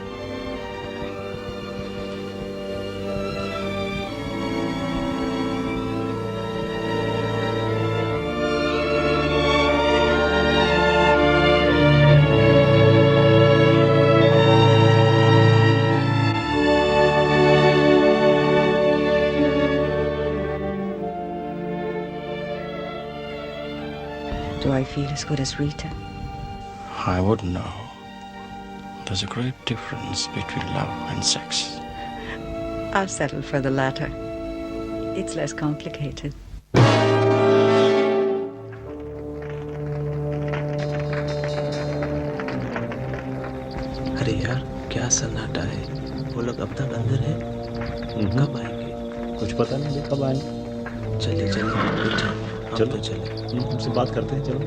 Speaker 3: Do I feel as good as Rita?
Speaker 9: I wouldn't know. There's a great difference between love and sex.
Speaker 3: I'll settle for the latter. It's less complicated.
Speaker 4: अरे यार क्या सन्नाटा है वो लोग अब तक अंदर हैं कब आएंगे
Speaker 7: कुछ पता नहीं कब आएंगे
Speaker 4: चलिए
Speaker 7: चलो
Speaker 4: तो चले
Speaker 7: हमसे बात करते हैं चलो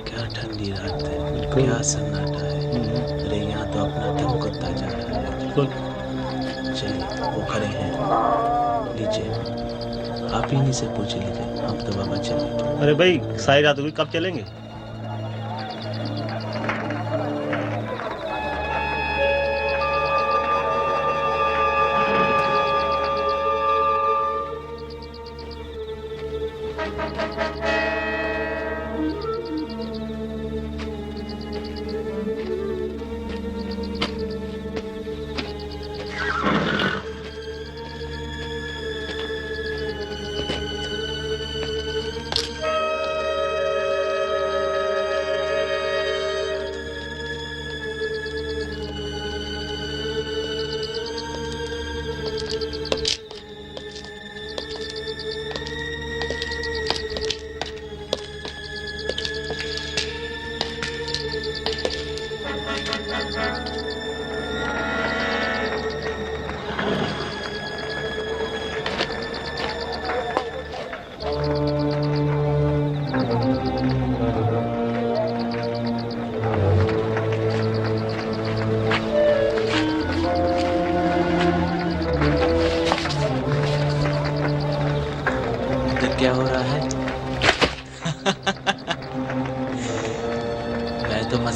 Speaker 4: क्या ठंडी रात है क्या सन्नाटा है अरे यहाँ तो अपना दम करता जा रहा है चलिए वो खड़े हैं लीजिए आप इन्हीं से पूछ लीजिए हम तो बाबा चले
Speaker 7: अरे भाई सारी रात हुई कब चलेंगे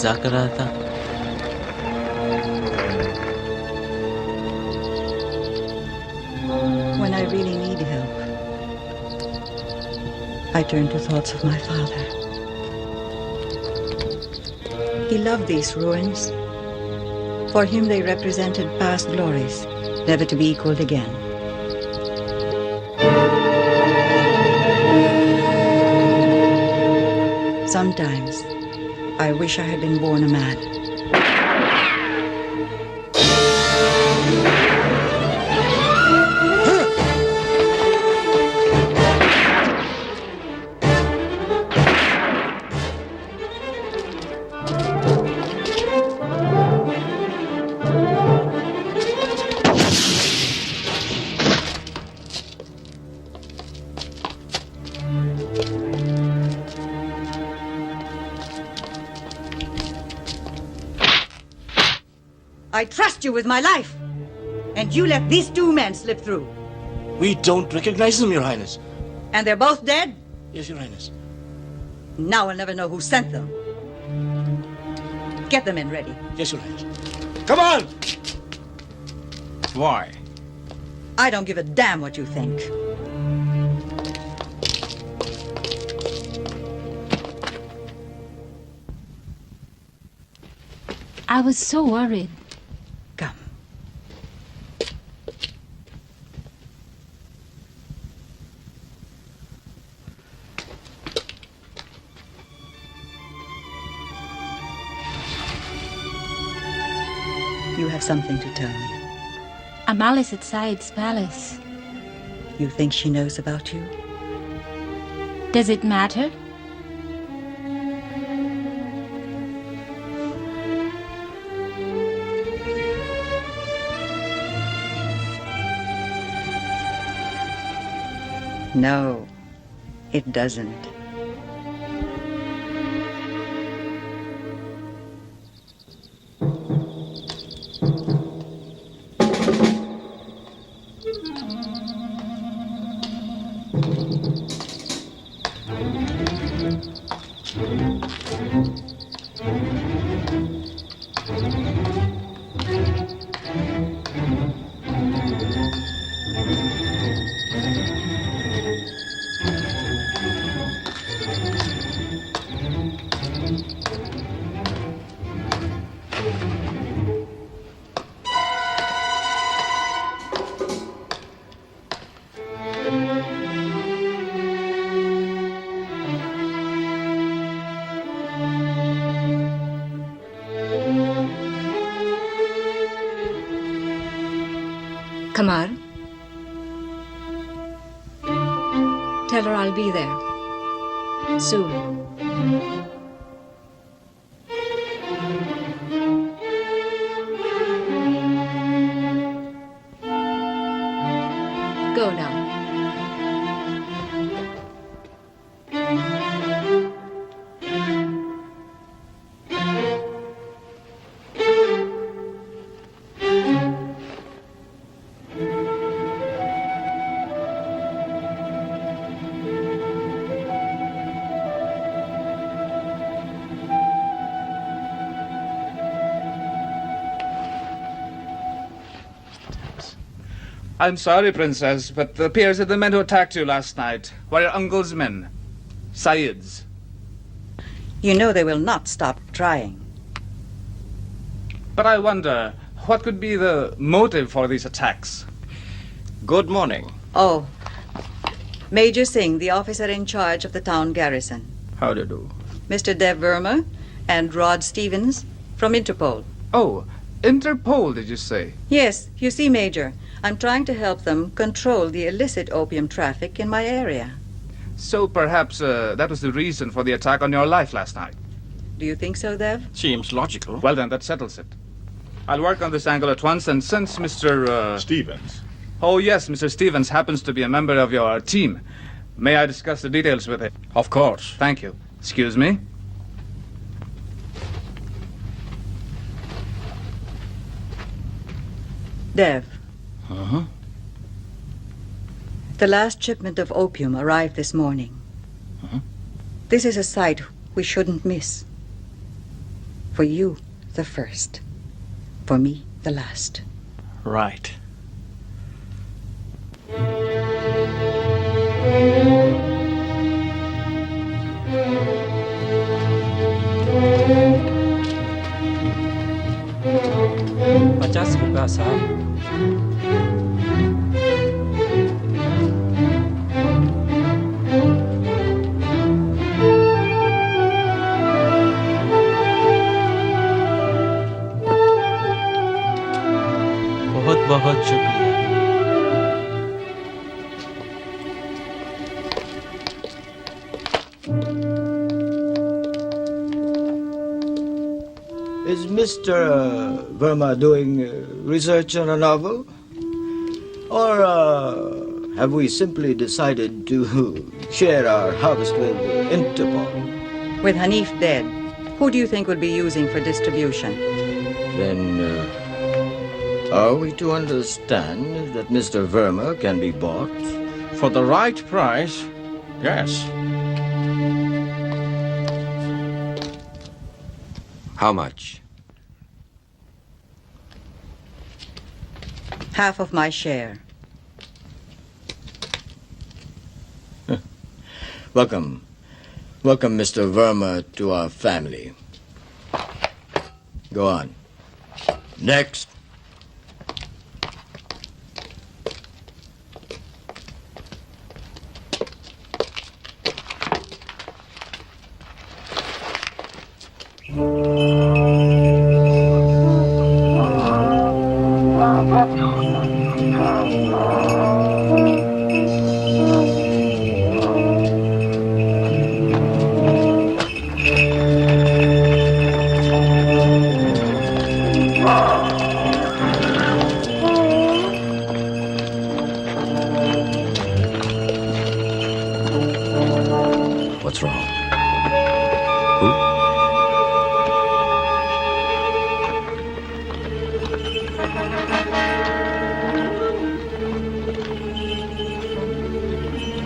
Speaker 4: मजाक कर रहा था.
Speaker 3: When I really need help, I turn to thoughts of my father. He loved these ruins. For him they represented past glories, never to be equaled again. Sometimes, I wish I had been born a man. I trust you with my life, and you let these two men slip through.
Speaker 15: We don't recognize them, Your Highness.
Speaker 3: And they're both dead?
Speaker 15: Yes, Your Highness.
Speaker 3: Now I'll never know who sent them. Get the men ready.
Speaker 15: Yes, Your Highness. Come on!
Speaker 9: Why?
Speaker 3: I don't give a damn what you think.
Speaker 17: I was so worried.
Speaker 3: Come. You have something to tell me.
Speaker 17: Amal is at Said's palace.
Speaker 3: You think she knows about you?
Speaker 17: Does it matter?
Speaker 3: No, it doesn't.
Speaker 17: Kamar, tell her I'll be there soon. Go now.
Speaker 1: I'm sorry, Princess, but it appears that the men who attacked you last night were your uncle's men, Syed's.
Speaker 3: You know they will not stop trying.
Speaker 1: But I wonder, what could be the motive for these attacks?
Speaker 9: Good morning.
Speaker 3: Oh, Major Singh, the officer in charge of the town garrison.
Speaker 9: How do you do?
Speaker 3: Mr. Dev Verma and Rod Stevens from Interpol.
Speaker 1: Oh, Interpol, did you say?
Speaker 3: Yes, you see, Major, I'm trying to help them control the illicit opium traffic in my area.
Speaker 1: So perhaps that was the reason for the attack on your life last night.
Speaker 3: Do you think so, Dev?
Speaker 9: Seems logical.
Speaker 1: Well then, that settles it. I'll work on this angle at once, and since Mr.
Speaker 13: Stevens.
Speaker 1: Oh yes, Mr. Stevens happens to be a member of your team, may I discuss the details with him?
Speaker 9: Of course.
Speaker 1: Thank you. Excuse me.
Speaker 3: Dev.
Speaker 9: Uh-huh.
Speaker 3: The last shipment of opium arrived this morning.
Speaker 9: Uh-huh.
Speaker 3: This is a sight we shouldn't miss. For you, the first. For me, the last.
Speaker 9: Right.
Speaker 22: ₹50 साहब.
Speaker 4: बहुत बहुत शुक्रिया.
Speaker 21: Is Mr. Verma doing research on a novel? Or have we simply decided to share our harvest with Interpol?
Speaker 3: With Hanif dead, who do you think would be using for distribution?
Speaker 21: Then, are we to understand that Mr. Verma can be bought?
Speaker 9: For the right price, yes.
Speaker 19: How much?
Speaker 3: Half of my share.
Speaker 21: Welcome. Welcome, Mr. Verma, to our family. Go on. Next. What's wrong? Who?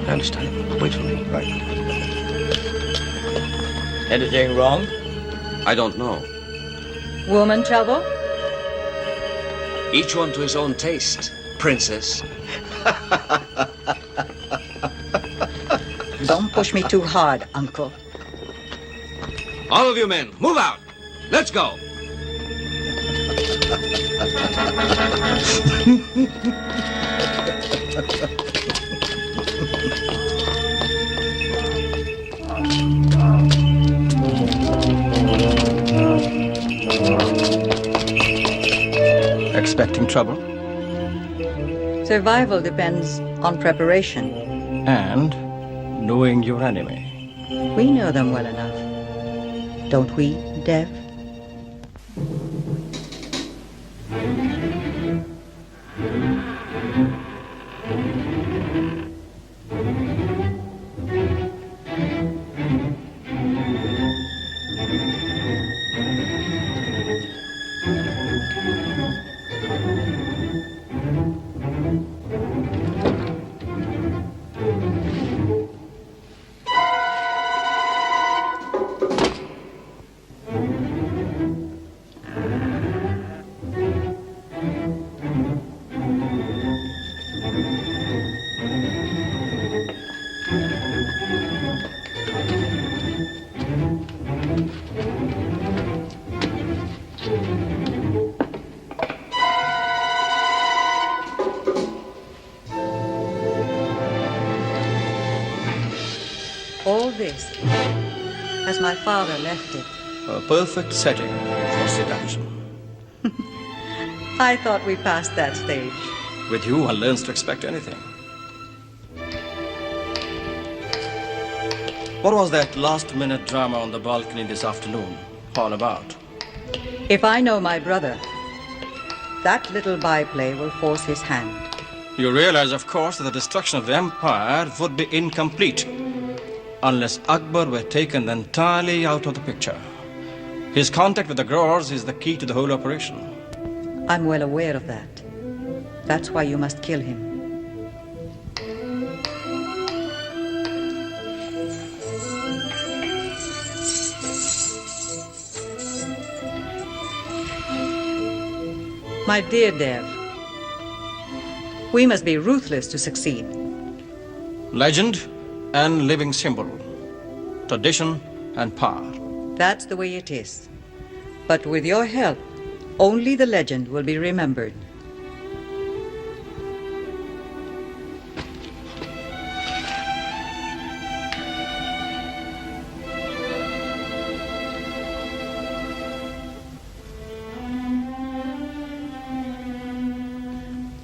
Speaker 21: I understand. Wait for me. Right. Anything wrong?
Speaker 19: I don't know.
Speaker 3: Woman trouble?
Speaker 19: Each one to his own taste, princess.
Speaker 3: Don't push me too hard, Uncle.
Speaker 19: All of you men, move out. Let's go.
Speaker 9: Expecting trouble?
Speaker 3: Survival depends on preparation.
Speaker 9: And knowing your enemy.
Speaker 3: We know them well enough. Don't we, Dev? All this, as my father left it.
Speaker 9: A perfect setting for seduction.
Speaker 3: I thought we passed that stage.
Speaker 9: With you, one learns to expect anything. What was that last-minute drama on the balcony this afternoon all about?
Speaker 3: If I know my brother, that little byplay will force his hand.
Speaker 9: You realize, of course, that the destruction of the empire would be incomplete unless Akbar were taken entirely out of the picture. His contact with the growers is the key to the whole operation.
Speaker 3: I'm well aware of that. That's why you must kill him. My dear Dev, we must be ruthless to succeed.
Speaker 9: Legend and living symbol. Tradition and power.
Speaker 3: That's the way it is. But with your help, only the legend will be remembered.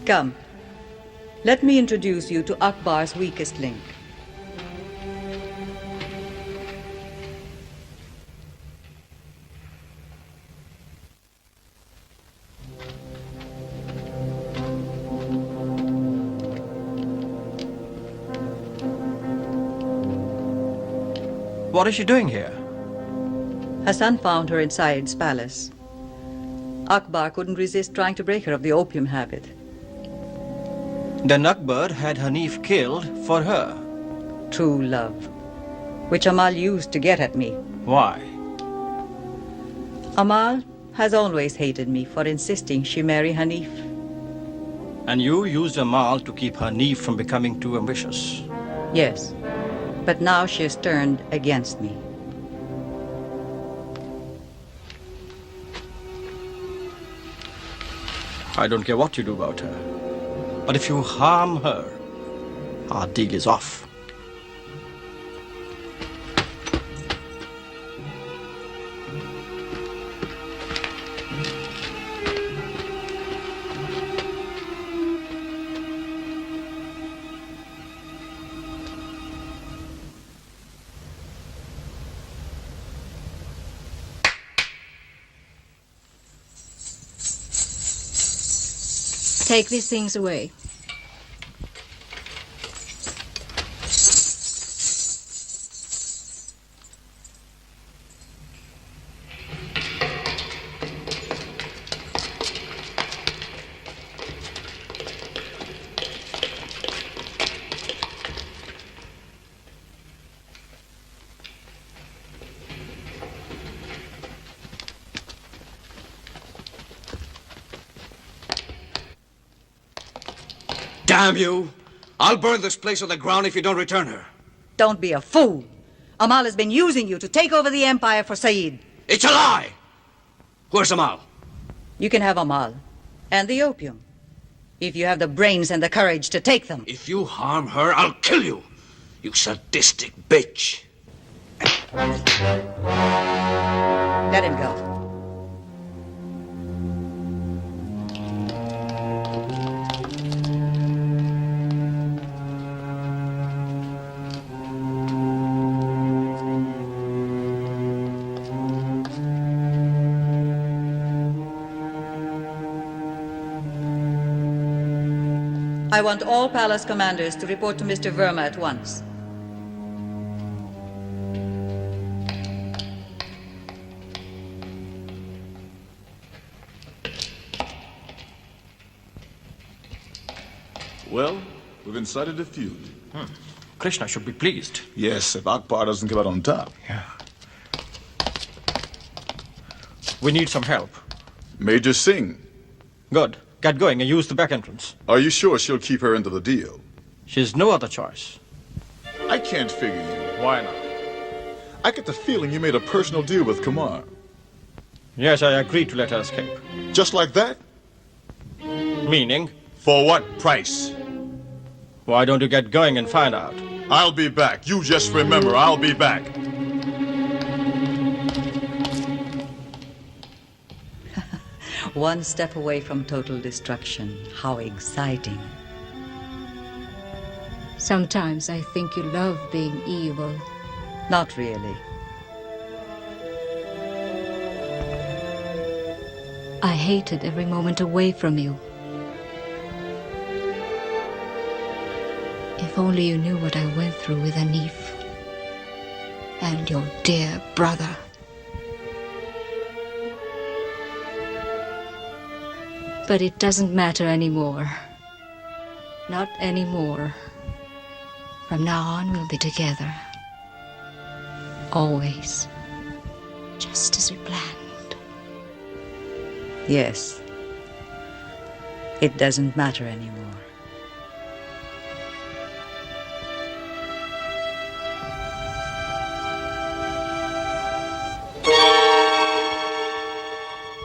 Speaker 3: Come, let me introduce you to Akbar's weakest link.
Speaker 9: What is she doing here?
Speaker 3: Hassan found her inside his palace. Akbar couldn't resist trying to break her of the opium habit.
Speaker 9: Then Akbar had Hanif killed for her.
Speaker 3: True love, which Amal used to get at me.
Speaker 9: Why?
Speaker 3: Amal has always hated me for insisting she marry Hanif.
Speaker 9: And you used Amal to keep Hanif from becoming too ambitious.
Speaker 3: Yes, but now she has turned against me.
Speaker 9: I don't care what you do about her. But if you harm her, our deal is off.
Speaker 17: Take these things away.
Speaker 19: Damn you! I'll burn this place to the ground if you don't return her.
Speaker 3: Don't be a fool. Amal has been using you to take over the empire for Saeed.
Speaker 19: It's a lie! Where's Amal?
Speaker 3: You can have Amal and the opium, if you have the brains and the courage to take them.
Speaker 19: If you harm her, I'll kill you, you sadistic bitch.
Speaker 3: Let him go. I want all palace commanders to report to Mr. Verma at once.
Speaker 13: Well, we've incited a feud.
Speaker 9: Krishna should be pleased.
Speaker 13: Yes, if Akbar doesn't come out on top.
Speaker 9: Yeah. We need some help.
Speaker 13: Major Singh.
Speaker 9: Good. Get going and use the back entrance.
Speaker 13: Are you sure she'll keep her end of the deal?
Speaker 9: She's no other choice.
Speaker 13: I can't figure you.
Speaker 9: Why not?
Speaker 13: I get the feeling you made a personal deal with Kumar.
Speaker 9: Yes, I agreed to let her escape.
Speaker 13: Just like that?
Speaker 9: Meaning?
Speaker 13: For what price?
Speaker 9: Why don't you get going and find out?
Speaker 13: I'll be back. You just remember, I'll be back.
Speaker 3: One step away from total destruction. How exciting.
Speaker 17: Sometimes I think you love being evil.
Speaker 3: Not really.
Speaker 17: I hated every moment away from you. If only you knew what I went through with Hanif and your dear brother. But it doesn't matter anymore. Not anymore. From now on, we'll be together. Always. Just as we planned.
Speaker 3: Yes. It doesn't matter anymore.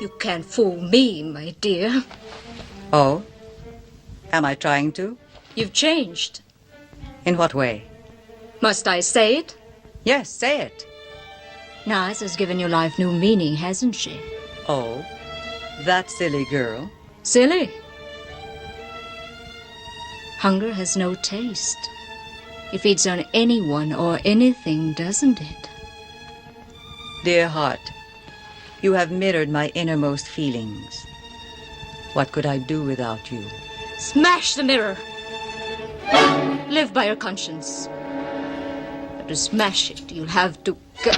Speaker 17: You can't fool me, my dear.
Speaker 3: Oh? Am I trying to?
Speaker 17: You've changed.
Speaker 3: In what way?
Speaker 17: Must I say it?
Speaker 3: Yes, say it.
Speaker 17: Naz has given your life new meaning, hasn't she?
Speaker 3: Oh? That silly girl?
Speaker 17: Silly? Hunger has no taste. It feeds on anyone or anything, doesn't it?
Speaker 3: Dear heart, you have mirrored my innermost feelings. What could I do without you?
Speaker 17: Smash the mirror! Live by your conscience. But to smash it, you'll have to go.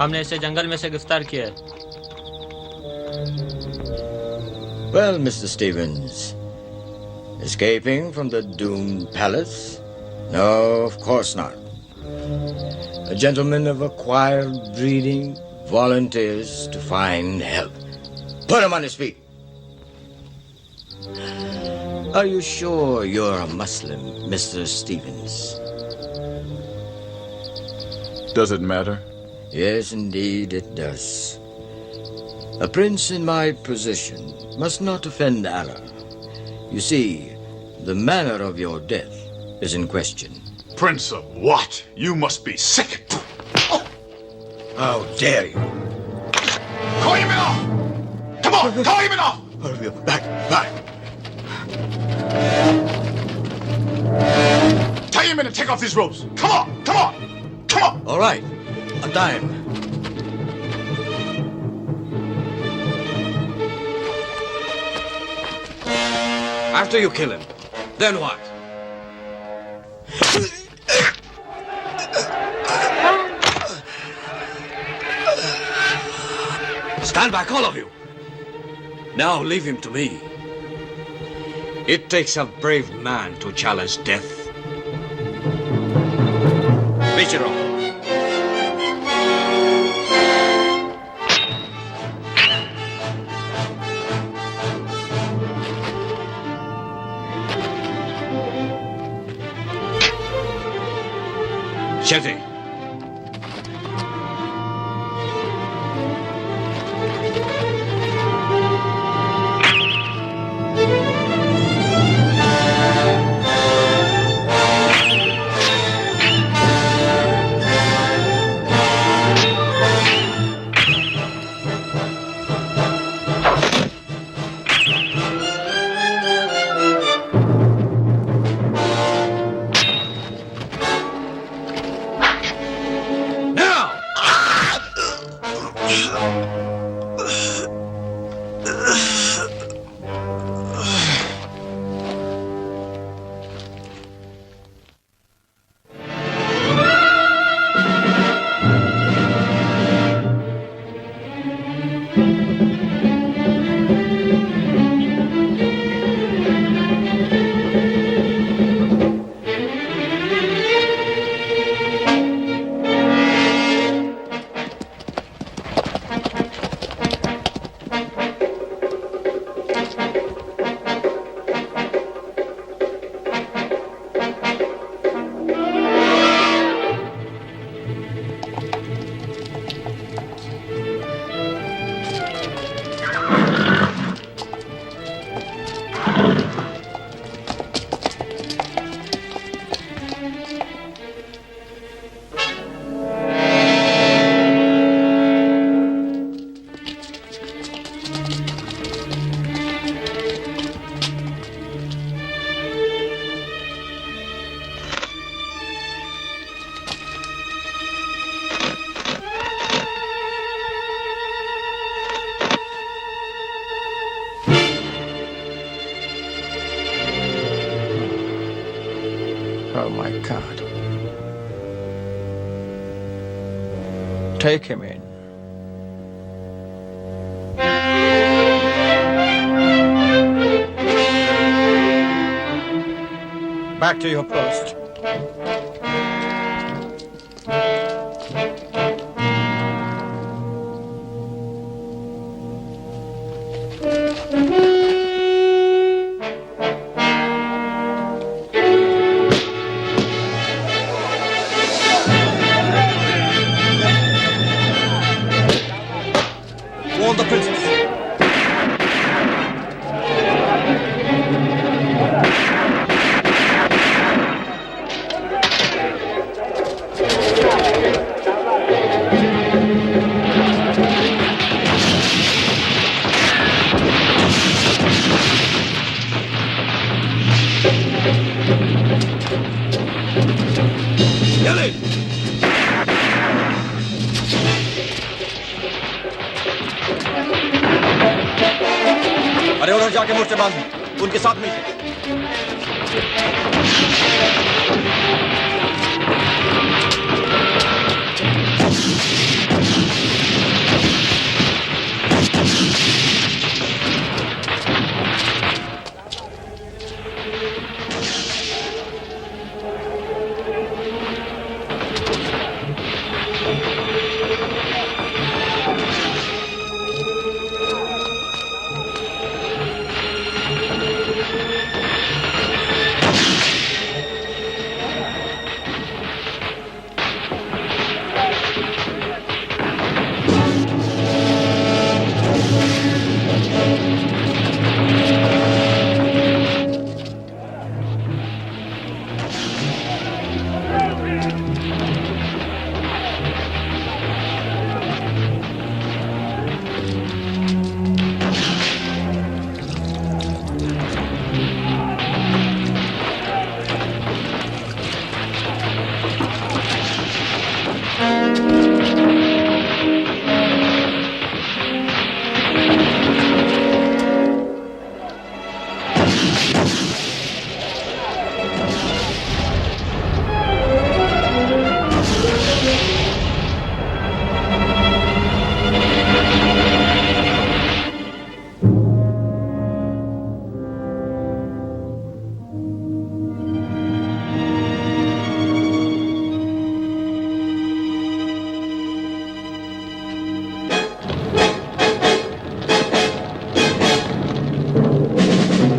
Speaker 22: हमने इसे जंगल में से गिरफ्तार किया है।
Speaker 21: Well, Mr. Stevens, escaping from the doomed palace? No, of course not. A gentleman of acquired breeding volunteers to find help. Put him on his feet. Are you sure you're a Muslim, Mr. Stevens?
Speaker 13: Does it matter?
Speaker 21: Yes, indeed it does. A prince in my position must not offend Allah. You see, the manner of your death is in question.
Speaker 13: Prince of what? You must be sick.
Speaker 21: How dare you?
Speaker 13: Call him off! Come on, call him off!
Speaker 21: Back, back.
Speaker 13: Tie him in and take off these ropes. Come on, come on, come on!
Speaker 21: All right, untie him.
Speaker 19: After you kill him, then what? Stand back, all of you. Now leave him to me. It takes a brave man to challenge death. Michiro. Shetty.
Speaker 9: card. Take him in. Back to your post. Warn the princess. अरे उधर जाके मोर्चे बांध उनके साथ मिलके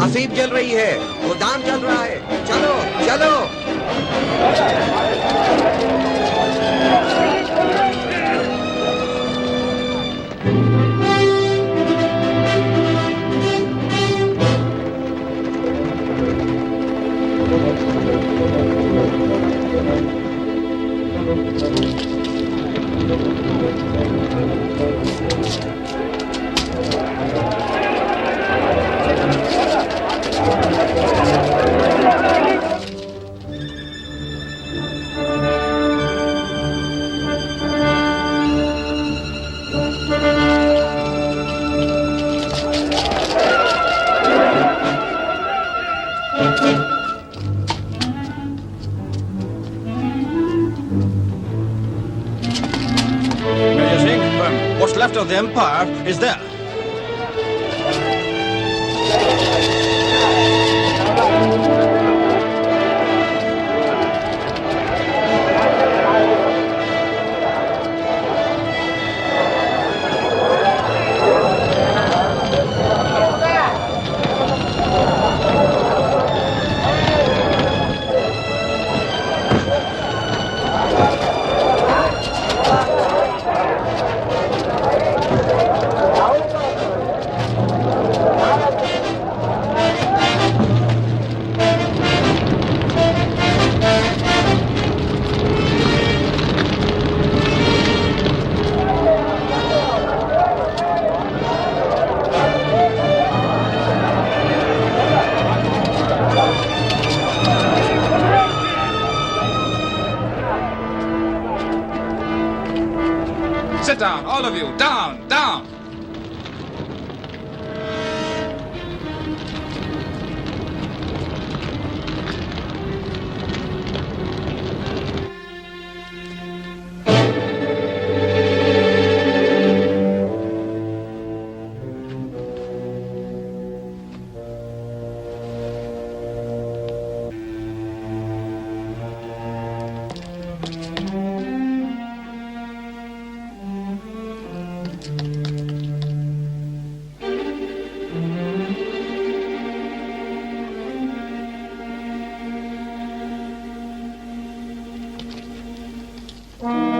Speaker 5: मसीब जल रही है, गोदाम जल रहा है, चलो चलो।
Speaker 9: What's left of the empire is there.
Speaker 1: Sit down, all of you. Down, down.
Speaker 12: है